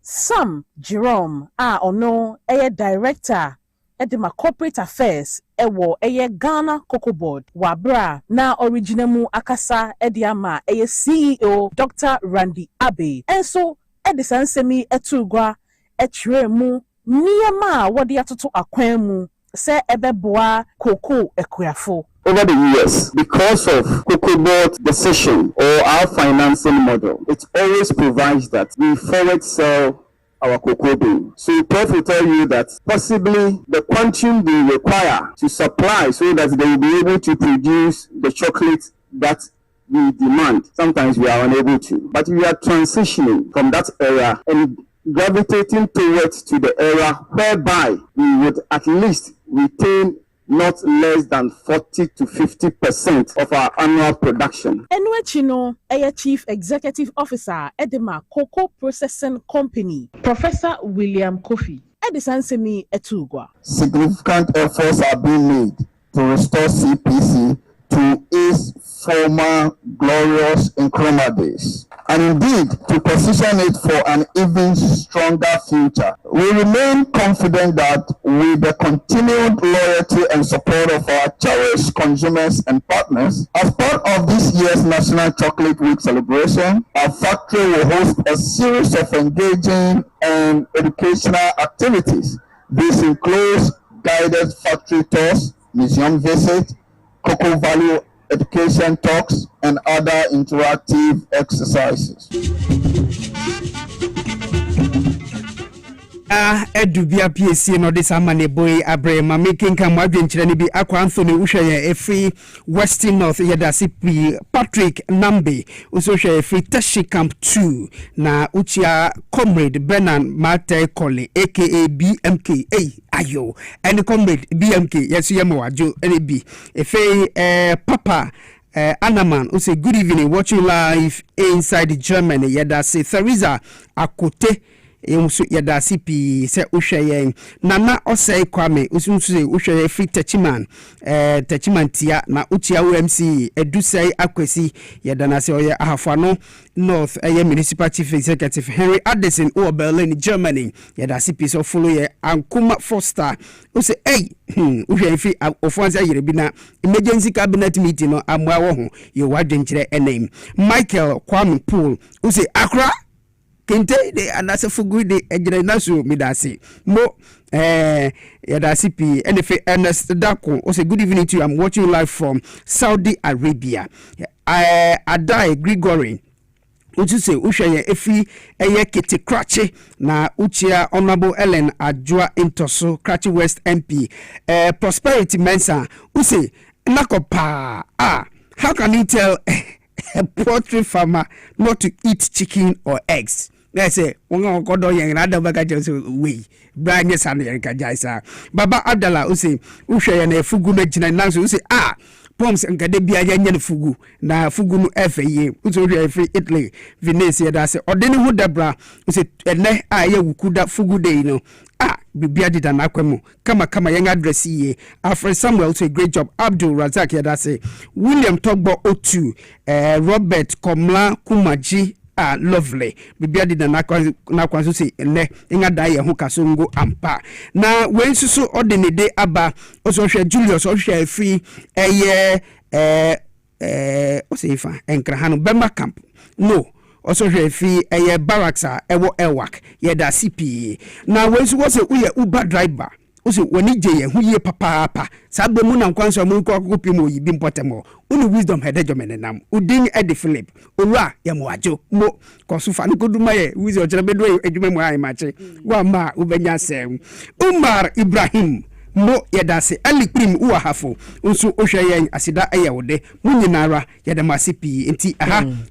S4: Sam Jerome ono director edema corporate affairs ewo Ghana Cocoa Board wabra na original mu akasa ediama CEO Dr. Randy Abbey enso edisansemi etugwa etwemu niyama wodi atoto akwan mu se ebeboa cocoa ekuafo.
S17: Over the years, because of Cocoa Board decision or our financing model, it always provides that we forward sell our cocoa bean. So Prof will tell you that possibly the quantum they require to supply so that they will be able to produce the chocolate that we demand. Sometimes we are unable to. But we are transitioning from that era and gravitating towards to the era whereby we would at least retain not less than 40 to 50% of our annual production.
S4: Enwechino, Chief Executive Officer, Edema Cocoa Processing Company, Professor William Kofi, Edisansemi Etugwa.
S17: Significant efforts are being made to restore CPC to its former glorious Nkrumah days, and indeed to position it for an even stronger future. We remain confident that with the continued loyalty and support of our cherished consumers and partners, as part of this year's National Chocolate Week celebration, our factory will host a series of engaging and educational activities. This includes guided factory tours, museum visits, Cocoa Value education talks, and other interactive exercises.
S1: Edubia PSC no this amane boy abrema making come adwenkyere ne bi akwa Anthony uhwe every Western North yedasi Patrick Nambe uso hwe every Tashi Camp 2 na uchia comrade Bernard Mate Kole aka BMK ayo and comrade BMK yesu yemawajo NB efe papa Anaman who say good evening watching live inside Germany yedasi Theresa Akote yɛnso yɛda CP sɛ wohwɛ yɛn nana ɔsɛe kwame usu se wohwɛ yɛ free techiman tia na utia OMC edusɛe akwasi yɛda na sɛ ɔyɛ ahafano North municipal chief executive Henry Addison o Berlin Germany yɛda CP so follow yɛ Ankuma Foster use wohwɛ free ofansa yere bi na emergency cabinet meeting no amwa wo ho yɛ wadwenkyerɛ name Michael Kwame Pool use Accra Kente de anase fugu de ejire nasu midase mo yadase pi NFA Ernest Dako o say good evening to you. I'm watching you live from Saudi Arabia. Adai Gregory utu say uhwe efi eye kete krache na uchia Honorable Ellen Adjoa Intoso Krache West MP Prosperity Mensa use nakopa how can you tell a poultry farmer not to eat chicken or eggs? Let's say, one go do yang another bagages way. Brian yes and Erica Jaisa. Baba Abdallah who say, Usha and a fugu mejina nansu say, Poms and Kadebia Yan Fugu, na Fugu no FA, Uzo free Italy, Venetia, that's it. Or then who Debra, who said, and I kuda Fugu day, no. Bibia did an aquemo. Kama young address ye. Alfred Samuel say great job. Abdul Razak that's it. William Togbo O2, Robert Komla Kumaji. Lovely. Bibia did an aquanso say, ne, inga die a hukasongo ampa. Now, when so ordinary day abba, also share Julius, or share free a year, what's if Enkrahano Bemba camp. No. Also free a barracks ewo elwak yeda CP. Now when was a Uber driver. Also when je who ye papa sabe mu na kwanso mu ko kopimo yibi mpotemo uni wisdom hedejomen nam udin edi Philip owura ya mo ajo mo kosufa ni koduma ye wizi ochire bedo edwuma mu ayi mache wa ma ubenya sem Umar Ibrahim mo yedase alikrim uwa hafo nso ohwe yen asida ayewode munyinara yedamasipi enti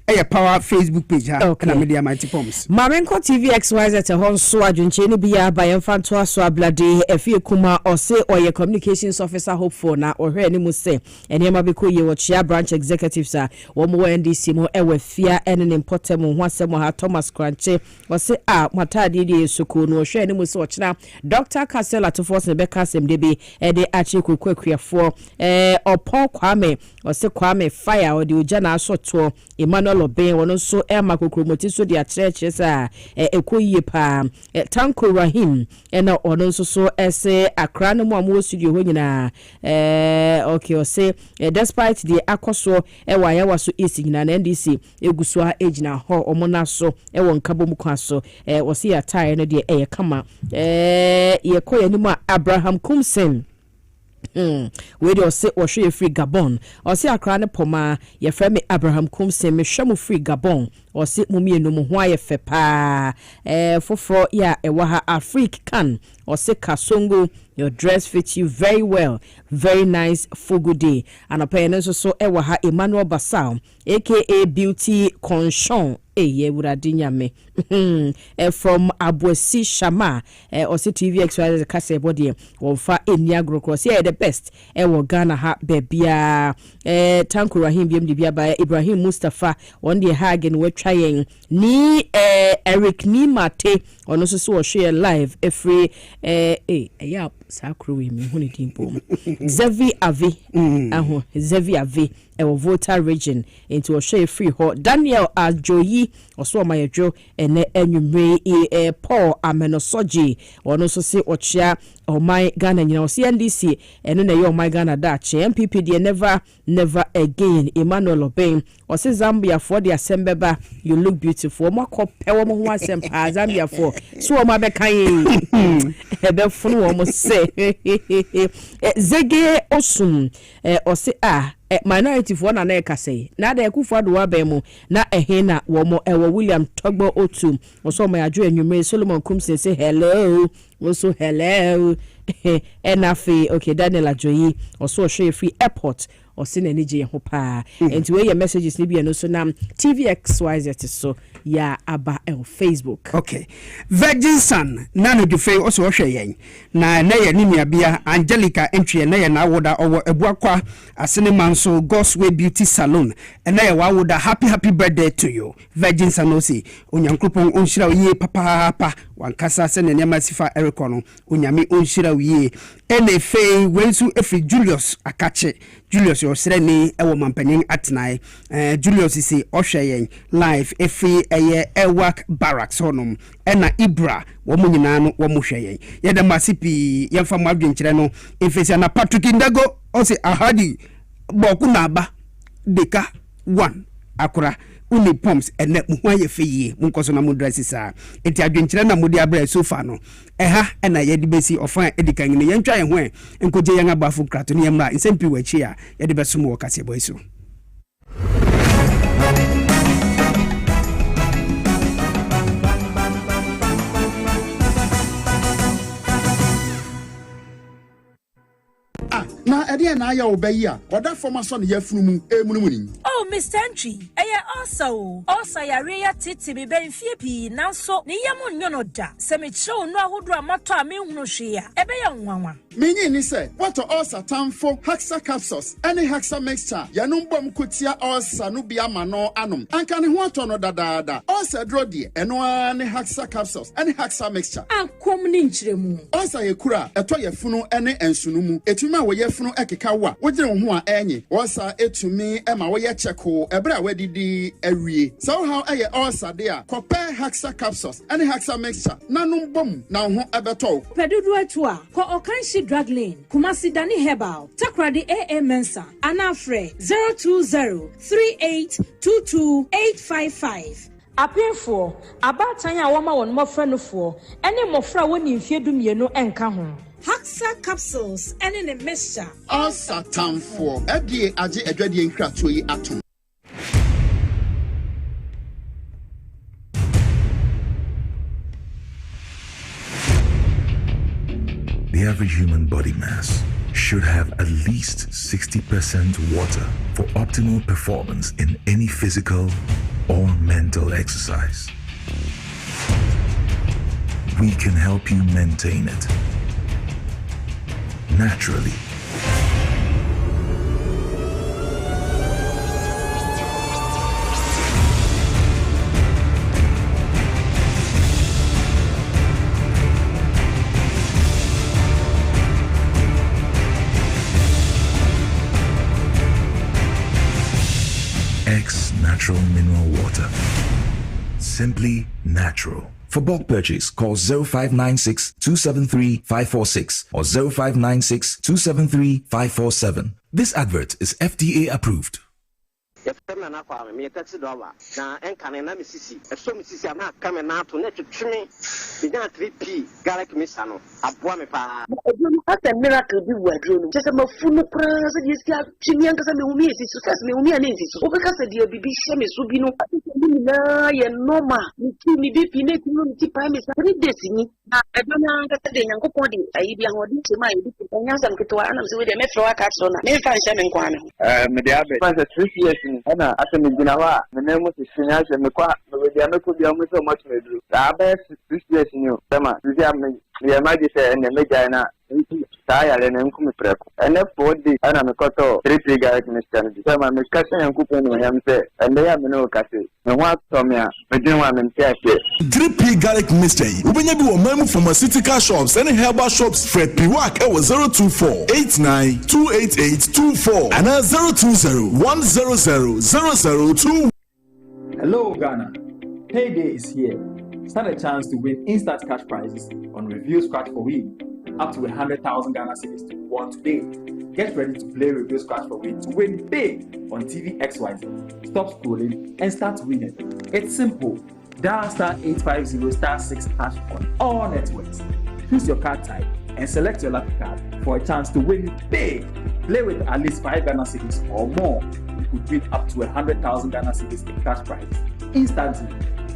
S1: eye power Facebook page ha na media mighty poms
S4: Marenko TV XYZ honso adwenche ni bia bayan fanto aso ablade efie kuma ose oye communications officer hopeful na ohwe ni mu se enema beko ye wochia branch executives a wo mo NDC mo ewe fia ene importem ho asem ha Thomas Kranche ose matade de suku no ohwe ni mu se ochina Dr. Kasela to force be kasem de ede achi kwekwakuafo opon kwame ose kwame fire odi uja na asoto Emmanuel Oben wono so ema kokromoti so dia church sa ekoyie pa Tanko Rahim ena ono so ese Accra no mo studio ho nyina okay ose despite the akoso ewa ya waso esi nyina na NDC eguso ha ejina ho omona so ewo nkabo mu kwaso ose ya tie no de kama ye koye ni mu Abraham Kumsen we do say or she free Gabon or say Accra ne poma ye frame Abraham Kumsen me hwemu free Gabon or say mumie no mo ho aye pa foforo ya ewa Afrique can or say Kasongo your dress fits you very well very nice for good day and apparently so ewa Emmanuel Basal aka Beauty Conchon ye wuradinya me from Abuesi Shama or TV XYZ Kasiebo de wonfa eniagro cross here the best wo Ghana ha bebia Tanko Rahim biem bia ba Ibrahim Mustafa on the hagen we trying ni Eric ni mate ono so wo share live every yeah sakro we me huni timpo Zevi Avi Zevi Avi Volta region into a share free hot Daniel Ajoyi also my jo ene enwumre Paul Amenosoji ono so se ochia o my Ghana nyina o CNDC eno na yo my Ghana dache MPP de never again Emmanuel Oben o se Zambia for the assembeba you look beautiful mo kope wo mo ho asem pa Zambia for so o ma be kan ebe funu wo mo se Zege Osum o se minority for na na say na da ekufu do wa ba mu na ehe na wo mo ewo William Togbo Otum so my adwo enwumre Solomon Kumse say hello also hello enafe okay Daniel Ajoyi also share free airport ɔse n'ani gye ho paa nti wei yɛ messages ne bia no so nam tvxyz so ya aba on Facebook.
S1: Okay. Virgin Sun nano dufei also ohwe yen na na ye ninuabia Angelica entry na ye na woda owo ebuakwa asene manso Godsway Beauty Salon na ye wa woda happy birthday to you. Virgin Sun osi onyankopon onhira oye papa wankasa se ne nema sifa erekono onyame onhira oye ene fei wensu efi Julius akache Julius osreni ewo mampanyin atnai Julius isi ohwe yen live efi eye Ewak Barracks honum ena Ibra womu nyina no womu hweye yeda masipi yemfa mwadwenkyere no efesia na Patrick Ndago ose ahadi boku na aba deka 1 akura uni pumps ene muhwa ye feye munkoso na mudresi sa enti adwenkyere na mudi abra sofa no eha ena yedi besi ofan edikan ne yentwa ye ho enkoje yan abafu krato ne yemra nsempi wachi a yedi besumo Kasiebo iso.
S18: Na ede na ya obayi a oda forma so ne yafunu mu emunumuni.
S19: Oh Mr. Entry also yare ya titi be benfie pi nanso ne yam nyono da se me kire no ahodo amato a me hunu hwe a ebe ya nwanwa.
S18: Menyi ni se what also tamfo Haxa capsules any Haxa mixture yanum bom kotia also no bia ma no anom anka ne ho ato no dadaada also dro de eno ani Haxa capsules any Haxa mixture
S19: ankom ni nkyeremu
S18: also yekura eto yefunu ene ensunu mu etuma wo yefunu ekeka wa wogire ho a enye also etumi ema wo ye cheko ebra wadidi awie so how eye also de a compare Haxa capsules any Haxa mixture nanum bom na ho ebeto
S19: pedudu atu a ko okanshi drug lane Kumasi Dani Herbal Takradi AA Mensa Anafre 02038228855 apefo abatan a woma won mofra no fo ene mofra woni mfie dumienu enka ho Haxa capsules ene ne mixture
S18: also tamfo edie age adwadie nkratoyi yi atom.
S20: The average human body mass should have at least 60% water for optimal performance in any physical or mental exercise. We can help you maintain it naturally. X Natural Mineral Water. Simply natural. For bulk purchase, call 0596 273 546 or 0596 273 547. This advert is FDA approved.
S21: Na kwa me taxi driver na enkane na misisi eso misisi na kame na to na twetwe binya 3p garlic mixer no aboa me pa edunu asa miracle bi wadro no se mafunu kra se di sia twini anka me humi esi so se me humi ana esi so obeka se di bibi hye me so bi no na ye normal ni ti ni bi pi na ti no ti pa me sa 3 days ni edunu anka se de nyankopon di ayi bi ahodi ti ma yi bi nya sam keto ana se we de me fro aka so na me fa hye me nkwa me
S22: me de abe fa 3 years ana asemi ginawa menemu sisinya se mekwa media meko bia mu so much medu abe 6 years ni o tema bia me ye ma di se ene meja na ta ya le ne nku preko ene 4 day ana mekoto 3 garlic mixture ni tema me kase yanku pe no yam se ene ya me no kase me ho atomia me din wa me ntiase
S23: 3p garlic mixture ubenya bi wo mamu pharmaceutical shops and herbal shops Fred Piwak e wo 02489288824 and 020100002.
S24: Hello Ghana, payday is here. Stand a chance to win instant cash prizes on Review Scratch for Win, up to 100,000 Ghana cedis to be won today. Get ready to play Review Scratch for Win to win big on TVXYZ. Stop scrolling and start winning. It's simple. Dial *850*6# on all networks. Choose your card type and select your lucky card for a chance to win big. Play with at least 5 Ghana cedis or more. You could win up to 100,000 Ghana cedis in cash prizes instantly.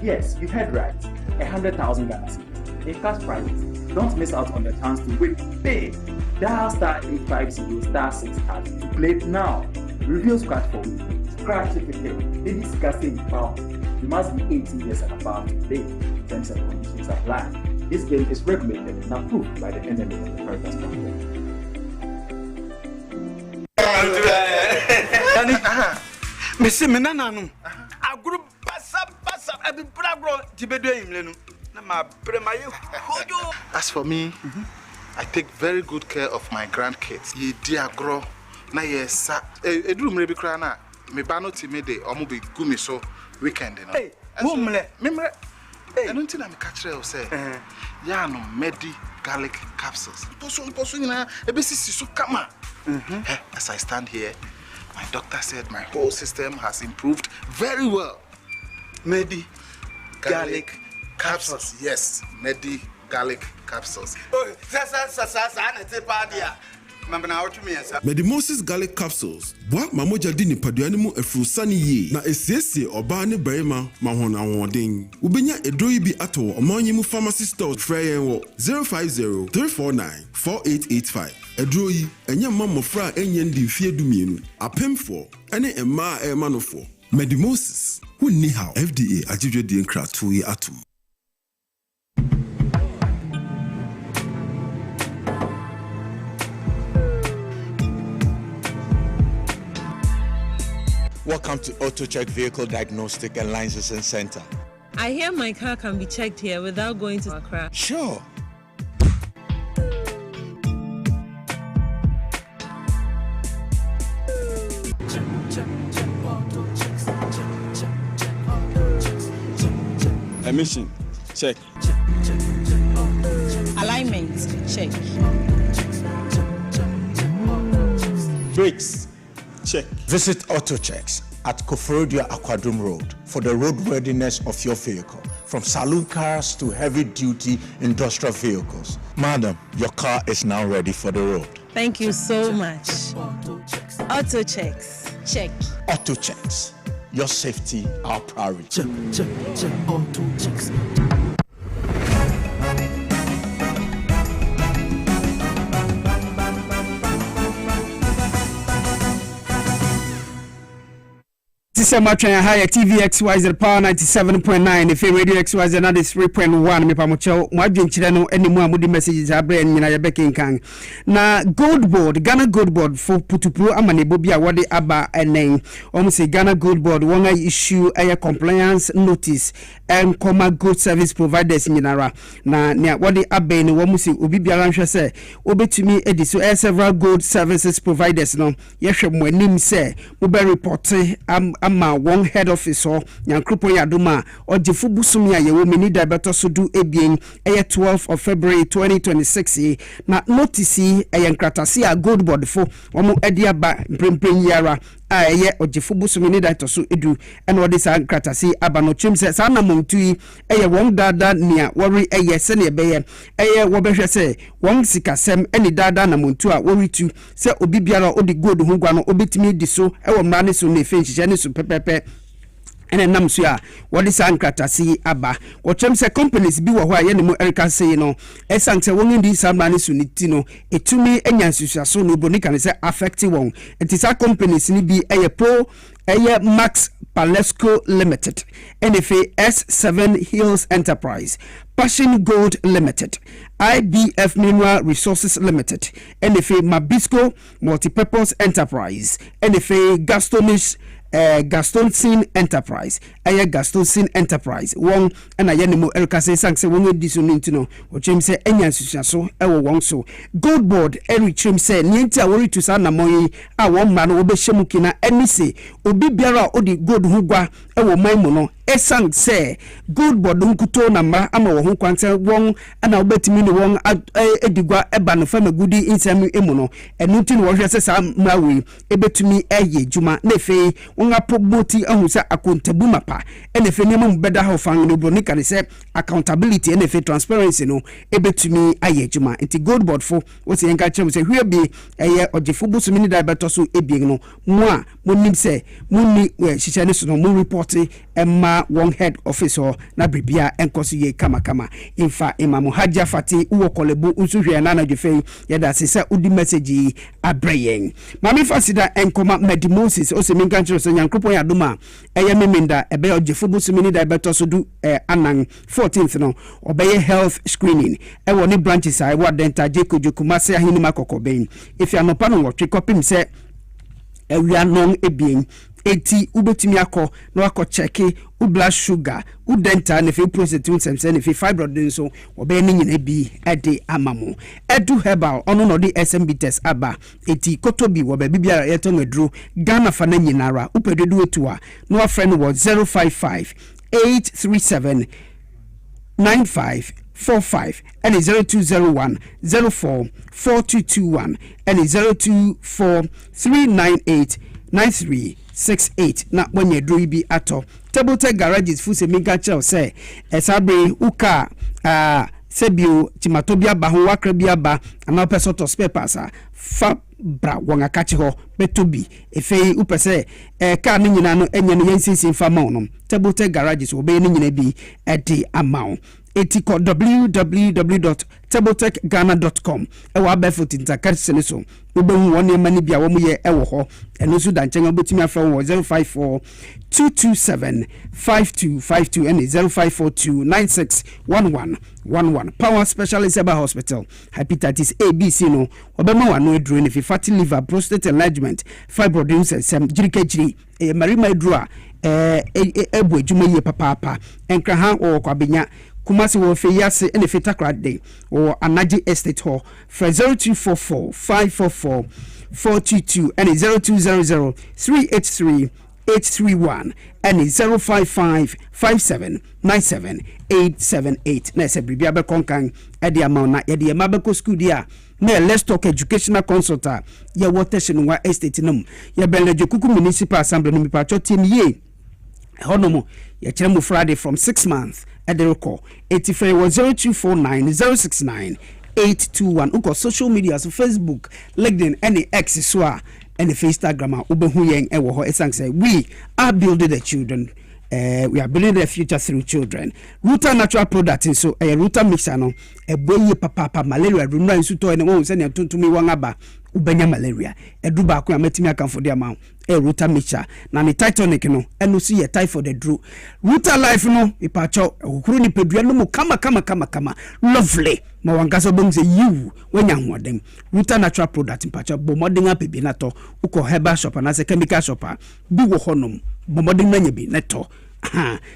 S24: Yes, you heard right. 100,000 Ghana cedis in cash prizes. Don't miss out on the chance to win big. Dial *850*6# to play now. Review scratch for weed. Scratch it again. It is discussing pound. You must be 18 years and above to play. Terms and conditions apply. This game is regulated and approved by the NMA and the Purpose Platform.
S1: Missy Menanum. A group bassa I've been progress to be doing.
S2: As for me, I take very good care of my grandkids. Ye dear grow. Na yes, a room maybe crana. Me bano timide or maybe gumi so weekend.
S1: Hey, mumle, memre.
S2: I don't think I'm catching say. Ya no medi garlic capsules. Poso na ebesi so kama. As I stand here, my doctor said my whole system has improved very well. Medi garlic capsules. Yes, Medi garlic capsules.
S1: Oh,
S23: Medimosis garlic capsules. Boa mamoja dini paduani mu efrusani ye. Na esiesie oba ne barima mahona awodin. Ubenya edroyi bi ato omanyi mu pharmacy stores freye wo 050-349-4885. Edroyi enye mamofra enye ndi fie dumienu. Apemfo ene emma emanofo. Medimosis. Who ni how FDA ajijwe di nkra tuyi atum.
S3: Welcome to AutoCheck Vehicle Diagnostic and Licensing Center.
S5: I hear my car can be checked here without going to Accra.
S3: Sure.
S6: Emission, check.
S5: Alignment, check.
S6: Brakes, check.
S3: Visit AutoChecks at Koforodia Aquadrum Road for the roadworthiness of your vehicle, from saloon cars to heavy-duty industrial vehicles. Madam, your car is now ready for the road.
S5: Thank you so much. AutoChecks, check.
S3: AutoChecks, your safety, our priority.
S25: Check, AutoChecks.
S1: Matching higher TVXY Power 97.9 if Radio XY and 3.1 me pamocho mwadwen kire no animu amudi messages abre nyina ye bekin kan na gold board Ghana gold board for putupro amanebo bia wode aba enen say Ghana gold board won issue a compliance notice and comma good service providers nyinara na ne wode aba ni say obi biara nhwe se obetumi edi so several gold services providers no yehwe mo anim se mo be report ama one head office or Yankrupo Yaduma or Jifu Busumia Yewomini Diabeto Sudu Ebien 12th of February 2026 na notice Yankratasi a gold board for Omo Edia ba Brim Yara aye Ojifu Busumini Diabeto Su Edu and what is Yankratasi Abano Chim says Sana Montui one dada near worry sene beye wobehwe say one sikasem any dada na montua worry to say obibiara odi gold hu gwa no obetimi di so mrane so ne fenchi ne so pepepe ene nam so a wodi san kratasi aba wochem se companies bi wo ho a ye ne mu Erica say no esanse won ndi san mrane so ni ti no etumi enyansusuaso no boni kan say affect won etisa companies ni bi pro Max Palesco Limited, NFA S7 Hills Enterprise, Passion Gold Limited, IBF Mineral Resources Limited, NFA Mabisco Multipurpose Enterprise, NFA Gastonsin Enterprise, Gastonsin Enterprise, Wong and Ayanimo Erica say sanction won disunint no, or Jim say Enyansusia so, Wong so. Gold board, Eric Chim say, Nienta worry to Sana Moyi, a one man will be Shemukina, and say, Obi Biara Odi Gold Hugwa, Maimono, Esang say, Gold board Unkuto Nama, Ama Wong Quansa Wong, and I'll bet me Wong Edigua Eban Fama Goody in Samu Emono, and Nutin Warrior says, I'm Maui, Ebe to me, Juma, Nefe, unga promote ahu say accountable mapa ene fe nemu beda ha fan no broni kan say accountability ene fe transparency no ebetumi aye adwuma enti gold board fo wo se enka chem say hwe bi eye ogefo busumi ni da beto so ebien no mo a monim say munni hihye ne so no mo report emma one head officer na bribia enkoso ye kama infa imam hajja fati uwo kolebo unsuhwe na na dwefe yeda sesa udi message abreyen mami fasida enkoma medimosis o se minka nchiro so nyankropon ya duma eye memenda ebe ogefo busumi ni da beto so du anan 14th no obeye health screening ewo ni branches a ewo dental jekojokumase ahini makokoben if you are no pano wo twekopim se ewia non ebien eti ubetimi akọ na akọ checke u blood sugar u dental na fe processing semse na fe fibroid nso obe ni nyina bi ede amamo edu herbal ono no di SMB test aba eti kotobi wo ba bibia yeton aduro Ghana fa na nyinara upededu etu a no afrɛ no 055 837 9545 and 0201 04 4221 and 024 398 9368 na wanye dro bi ato table tech garages fu se mega chel say esabre uka sebio timatobia ba ho wakra bia ba ana peso to spare pass fa bra wonga kachi ho betobi efei upese ka ni nyina no enye no yensinsin fa ma no table tech garages obe ni nyina bi edi amount etiko www.tabletechghana.com ewa abefot intakatse ne so obehu won ema ni bia wo ye ewo ho eno so da nchen obetimi afra wo 054 227 5252 and 0542 961111 Power Specialist Eba Hospital hepatitis ABC no obema wa no eduro ne fatty liver prostate enlargement fibroids sem jirikejiri marima eduro ebu ejuma ye papa enkra ha o kwabenya Kumasi wo fe yase ene fe takra day or Anaji Estate Hall for 0244 544 422 and 0200 383 831 and 055 57 97 878 na se bribia be konkan e de amount na ye de mabeko school dia na let's talk educational consultant ye watershed wa estate num ye beleje kuku municipal assembly no mi pa chotim ye honomo ye kire mu Friday from 6 months at the record 0249 069 821 uko social media so Facebook LinkedIn any X so any Instagram ubehu yen ewo ho esang say we are building the children we are building the future through children. Ruta natural product so Ruta mixer no eboye papa malaria runwa nsu to ene won se ne tontumi wangaba ubenya malaria edu ba ko ametimi akanfo de ama Ruta mixer na ni titanic no eno si ye typhoid edru Ruta life no ipacho okuru ni pedua no mu kama lovely ma wangaso bom se you wenya hoden Ruta natural product ipacho bo modern apebi na to uko herbal shop na se chemical shop bi wo honom bo modern manya bi na to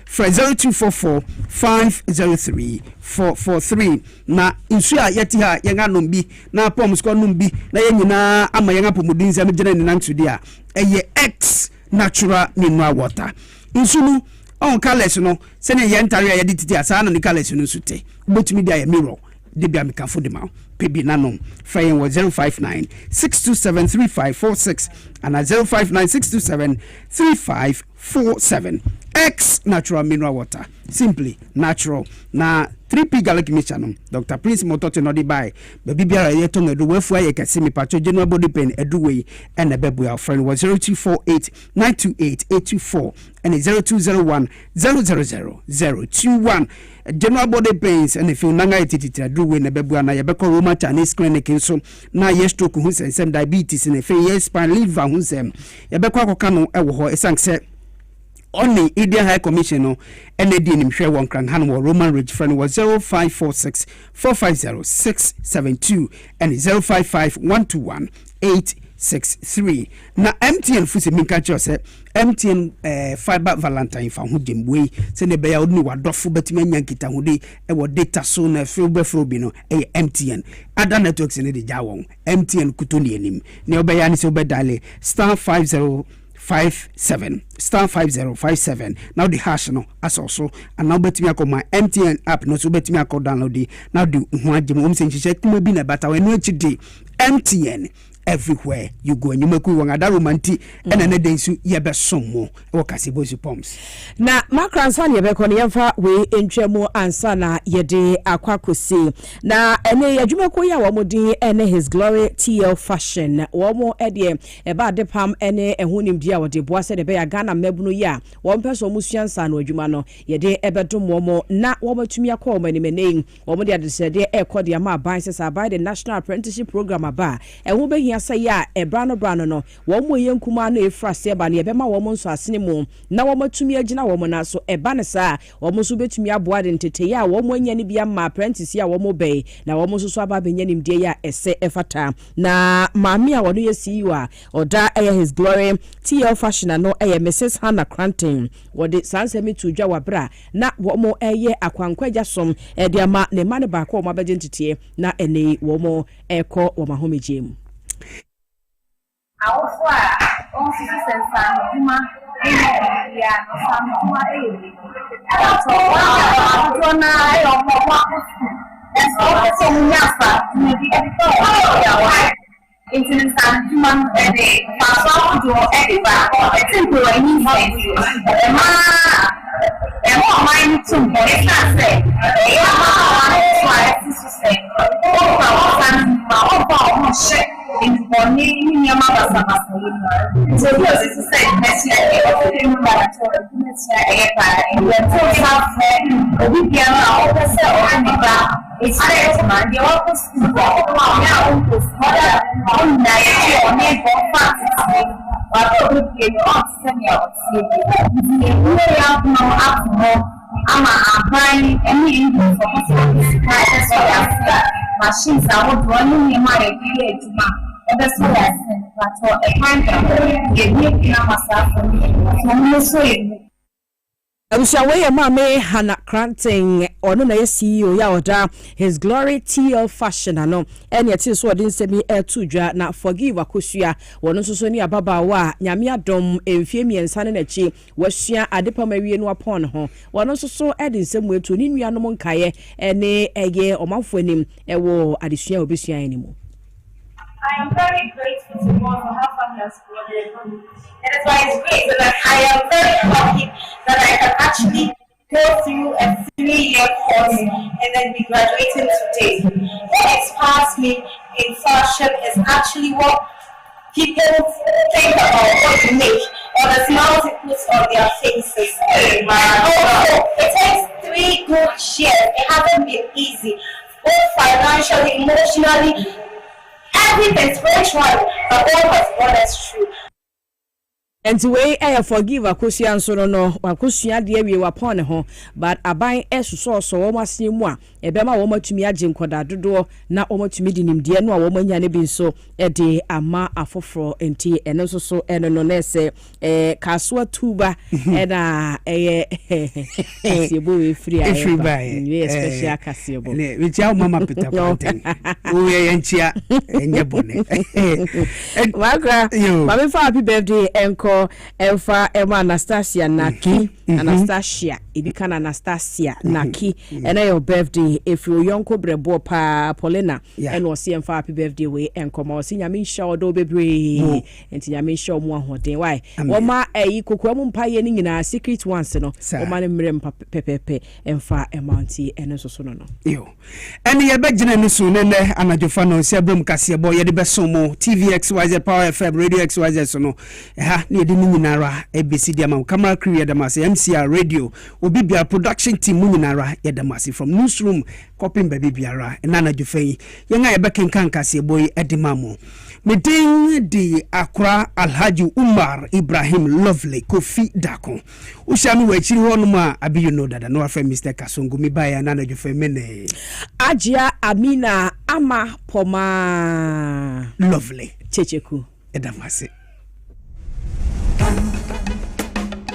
S1: for 0244 503 443 na insu a yeti ha yenga nombi na pom sko nombi na yenyina ama yenga pomodin se megena ni nantudi a eye X natural mineral water insu no on colors no se ne yentare ya dititi asa na ni colors no sute botumi dia ya mirror de bia mekafo de ma pebi nanom fayin 059 627 3546 and 059 627 3547 X natural mineral water simply natural na 3P garlic mixture Dr. Prince Motote no di buy baby biara ye to ngedu wefu aye kase mi pacho general body pain edu we and ebebu our friend was 0248 928 824 and 0201 000 general body pains and if you nanga etiti edu we na ebebu na yebeko Roma Chinese clinic nso na ye stroke hu sensem diabetes na fe ye spine liver hu sem yebeko akoka no ewo ho esanse only Indian High Commission no NAD nim hwe won kran han wo Roman Ridge friend was 0546 450 672 and 055 121 863 na MTN fusi minka chose MTN fiber valentine fa ho demwe se ne be ya odni wadofo betime nyankita ho de e wo data so na fro bi no MTN other networks ne de ja won MTN kutoni anim ne obeya ne se obedale *5057 *5057 now the hash no as also and now betimi akoma MTN app no so betimi akọ download now do ho agem o mse nchiche kuma bi na bata we no HD MTN everywhere you go. And you make wanga romanti and another day ye be somo or Kasiebo poms.
S4: Na makransan ye be kon yemfa we entwemo ansa na ye de akwakosi. Na ene adwumako ya wo modin ene His Glory TL Fashion. Wo mo ede e ba de pam ene ehunim dia wo de boa se de be ya Ghana mabunu ya. Wo mpeso musuansa na adwuma no ye de ebedom wo mo na wo matumi akọ wo manimene wo mo de adesede e kọ de ma ban sesa by the National Apprenticeship Program aba. Ehu be hia se ya e brano no wo mo yenkuma na efra se ba na e be ma wo mo nso asene mu na wo matumi agina wo mo na so e ba ne sa wo mo so betumi aboa de ntete ya wo mo anya ni bia ma apprentice ya wo mo be na wo mo so aba benya nim de ya ese efata na maami a wono ye CEO a oda His Glory TL Fashion no Mrs Hannah Cranton wo de sansemi to dwa wabra na wo mo akwankwaja som de ama ne ma ne ba ko wo mabeje ntete na ene wo mo ekọ wo mahomegem
S7: awofo a on sisi sensan duma ya no sam duma so wa na ayo mo wa eso so munyasa ni bi ya wa insensan duma fa so do ba tempo ni ma mind to boy na say in morning in your mother's house. So, yes, it's the same message. In the it's man, the office to machines are what running in my village. That's what I said. But a kind of give me myself for me. So,
S4: Abushawe mame Hannah Cranton ono na CEO ya oda His Glory TL Fashion ano ene ati so odin semi etudwa na forgive akosua wono soso ni ababa wa nyame adom emfie miensa ne nachi wasua adepa mawie no apon ho wono soso edin semu etu ni nuanom nkaye ene eye omafo anim ewo adesua obesua animu.
S7: I am very grateful to God for how far He has brought me. That is why it's great that I am very happy that I can actually go through a 3-year course and then be graduating today. What inspires me in fashion is actually what people think about what you make or the smiles it puts on their faces. Also, it takes 3 good years. It hasn't been easy, both financially, emotionally, everything spiritually, but all was what is true.
S4: And to way I forgive akosua nso no akosua de awie wapon ho but aban esuso so wo masem mu a ebema wo matumi age nkoda dodo na wo matumi di nimde no a wo manya ne bi nso de ama afoforo enti eno nso so eno no na se kasoa tuba na Kasiebo we free ayi special Kasiebo
S1: ne we tia mama Peter Panten wo ye nchia enye bone
S4: wakra mama fa happy birthday enko Elfa Emma Anastasia Naki Anastasia Idikana Anastasia Naki and your birthday if you yonko brebo pa Paulina and was see happy birthday we and come or see yamin show do bebre and yamin show mo hoden why woma kokwamu mpaye ni nyina secret ones no woma ne mrem pepepe emfa amounti eno so no
S1: yo and ye begina ni so ne anajofa no se abram Kasiebo ye de beso mo TVXYZ Power FM Radio XYZ so no ha ni de nyinara ABC diamam camera crew yedamase MCR radio obibia production team nyinara yedamase from newsroom copying baby biara na anajofa yenga ye bekenkan Kasiebo edimamo medin di Akra Alhaji Umar Ibrahim Lovely Kofi Dako ushami wechiri honuma abi you know that no afre Mr. Kasongo mi baya na anajofa mene
S4: Ajia Amina Ama Poma
S1: Lovely
S4: Checheku
S1: edamase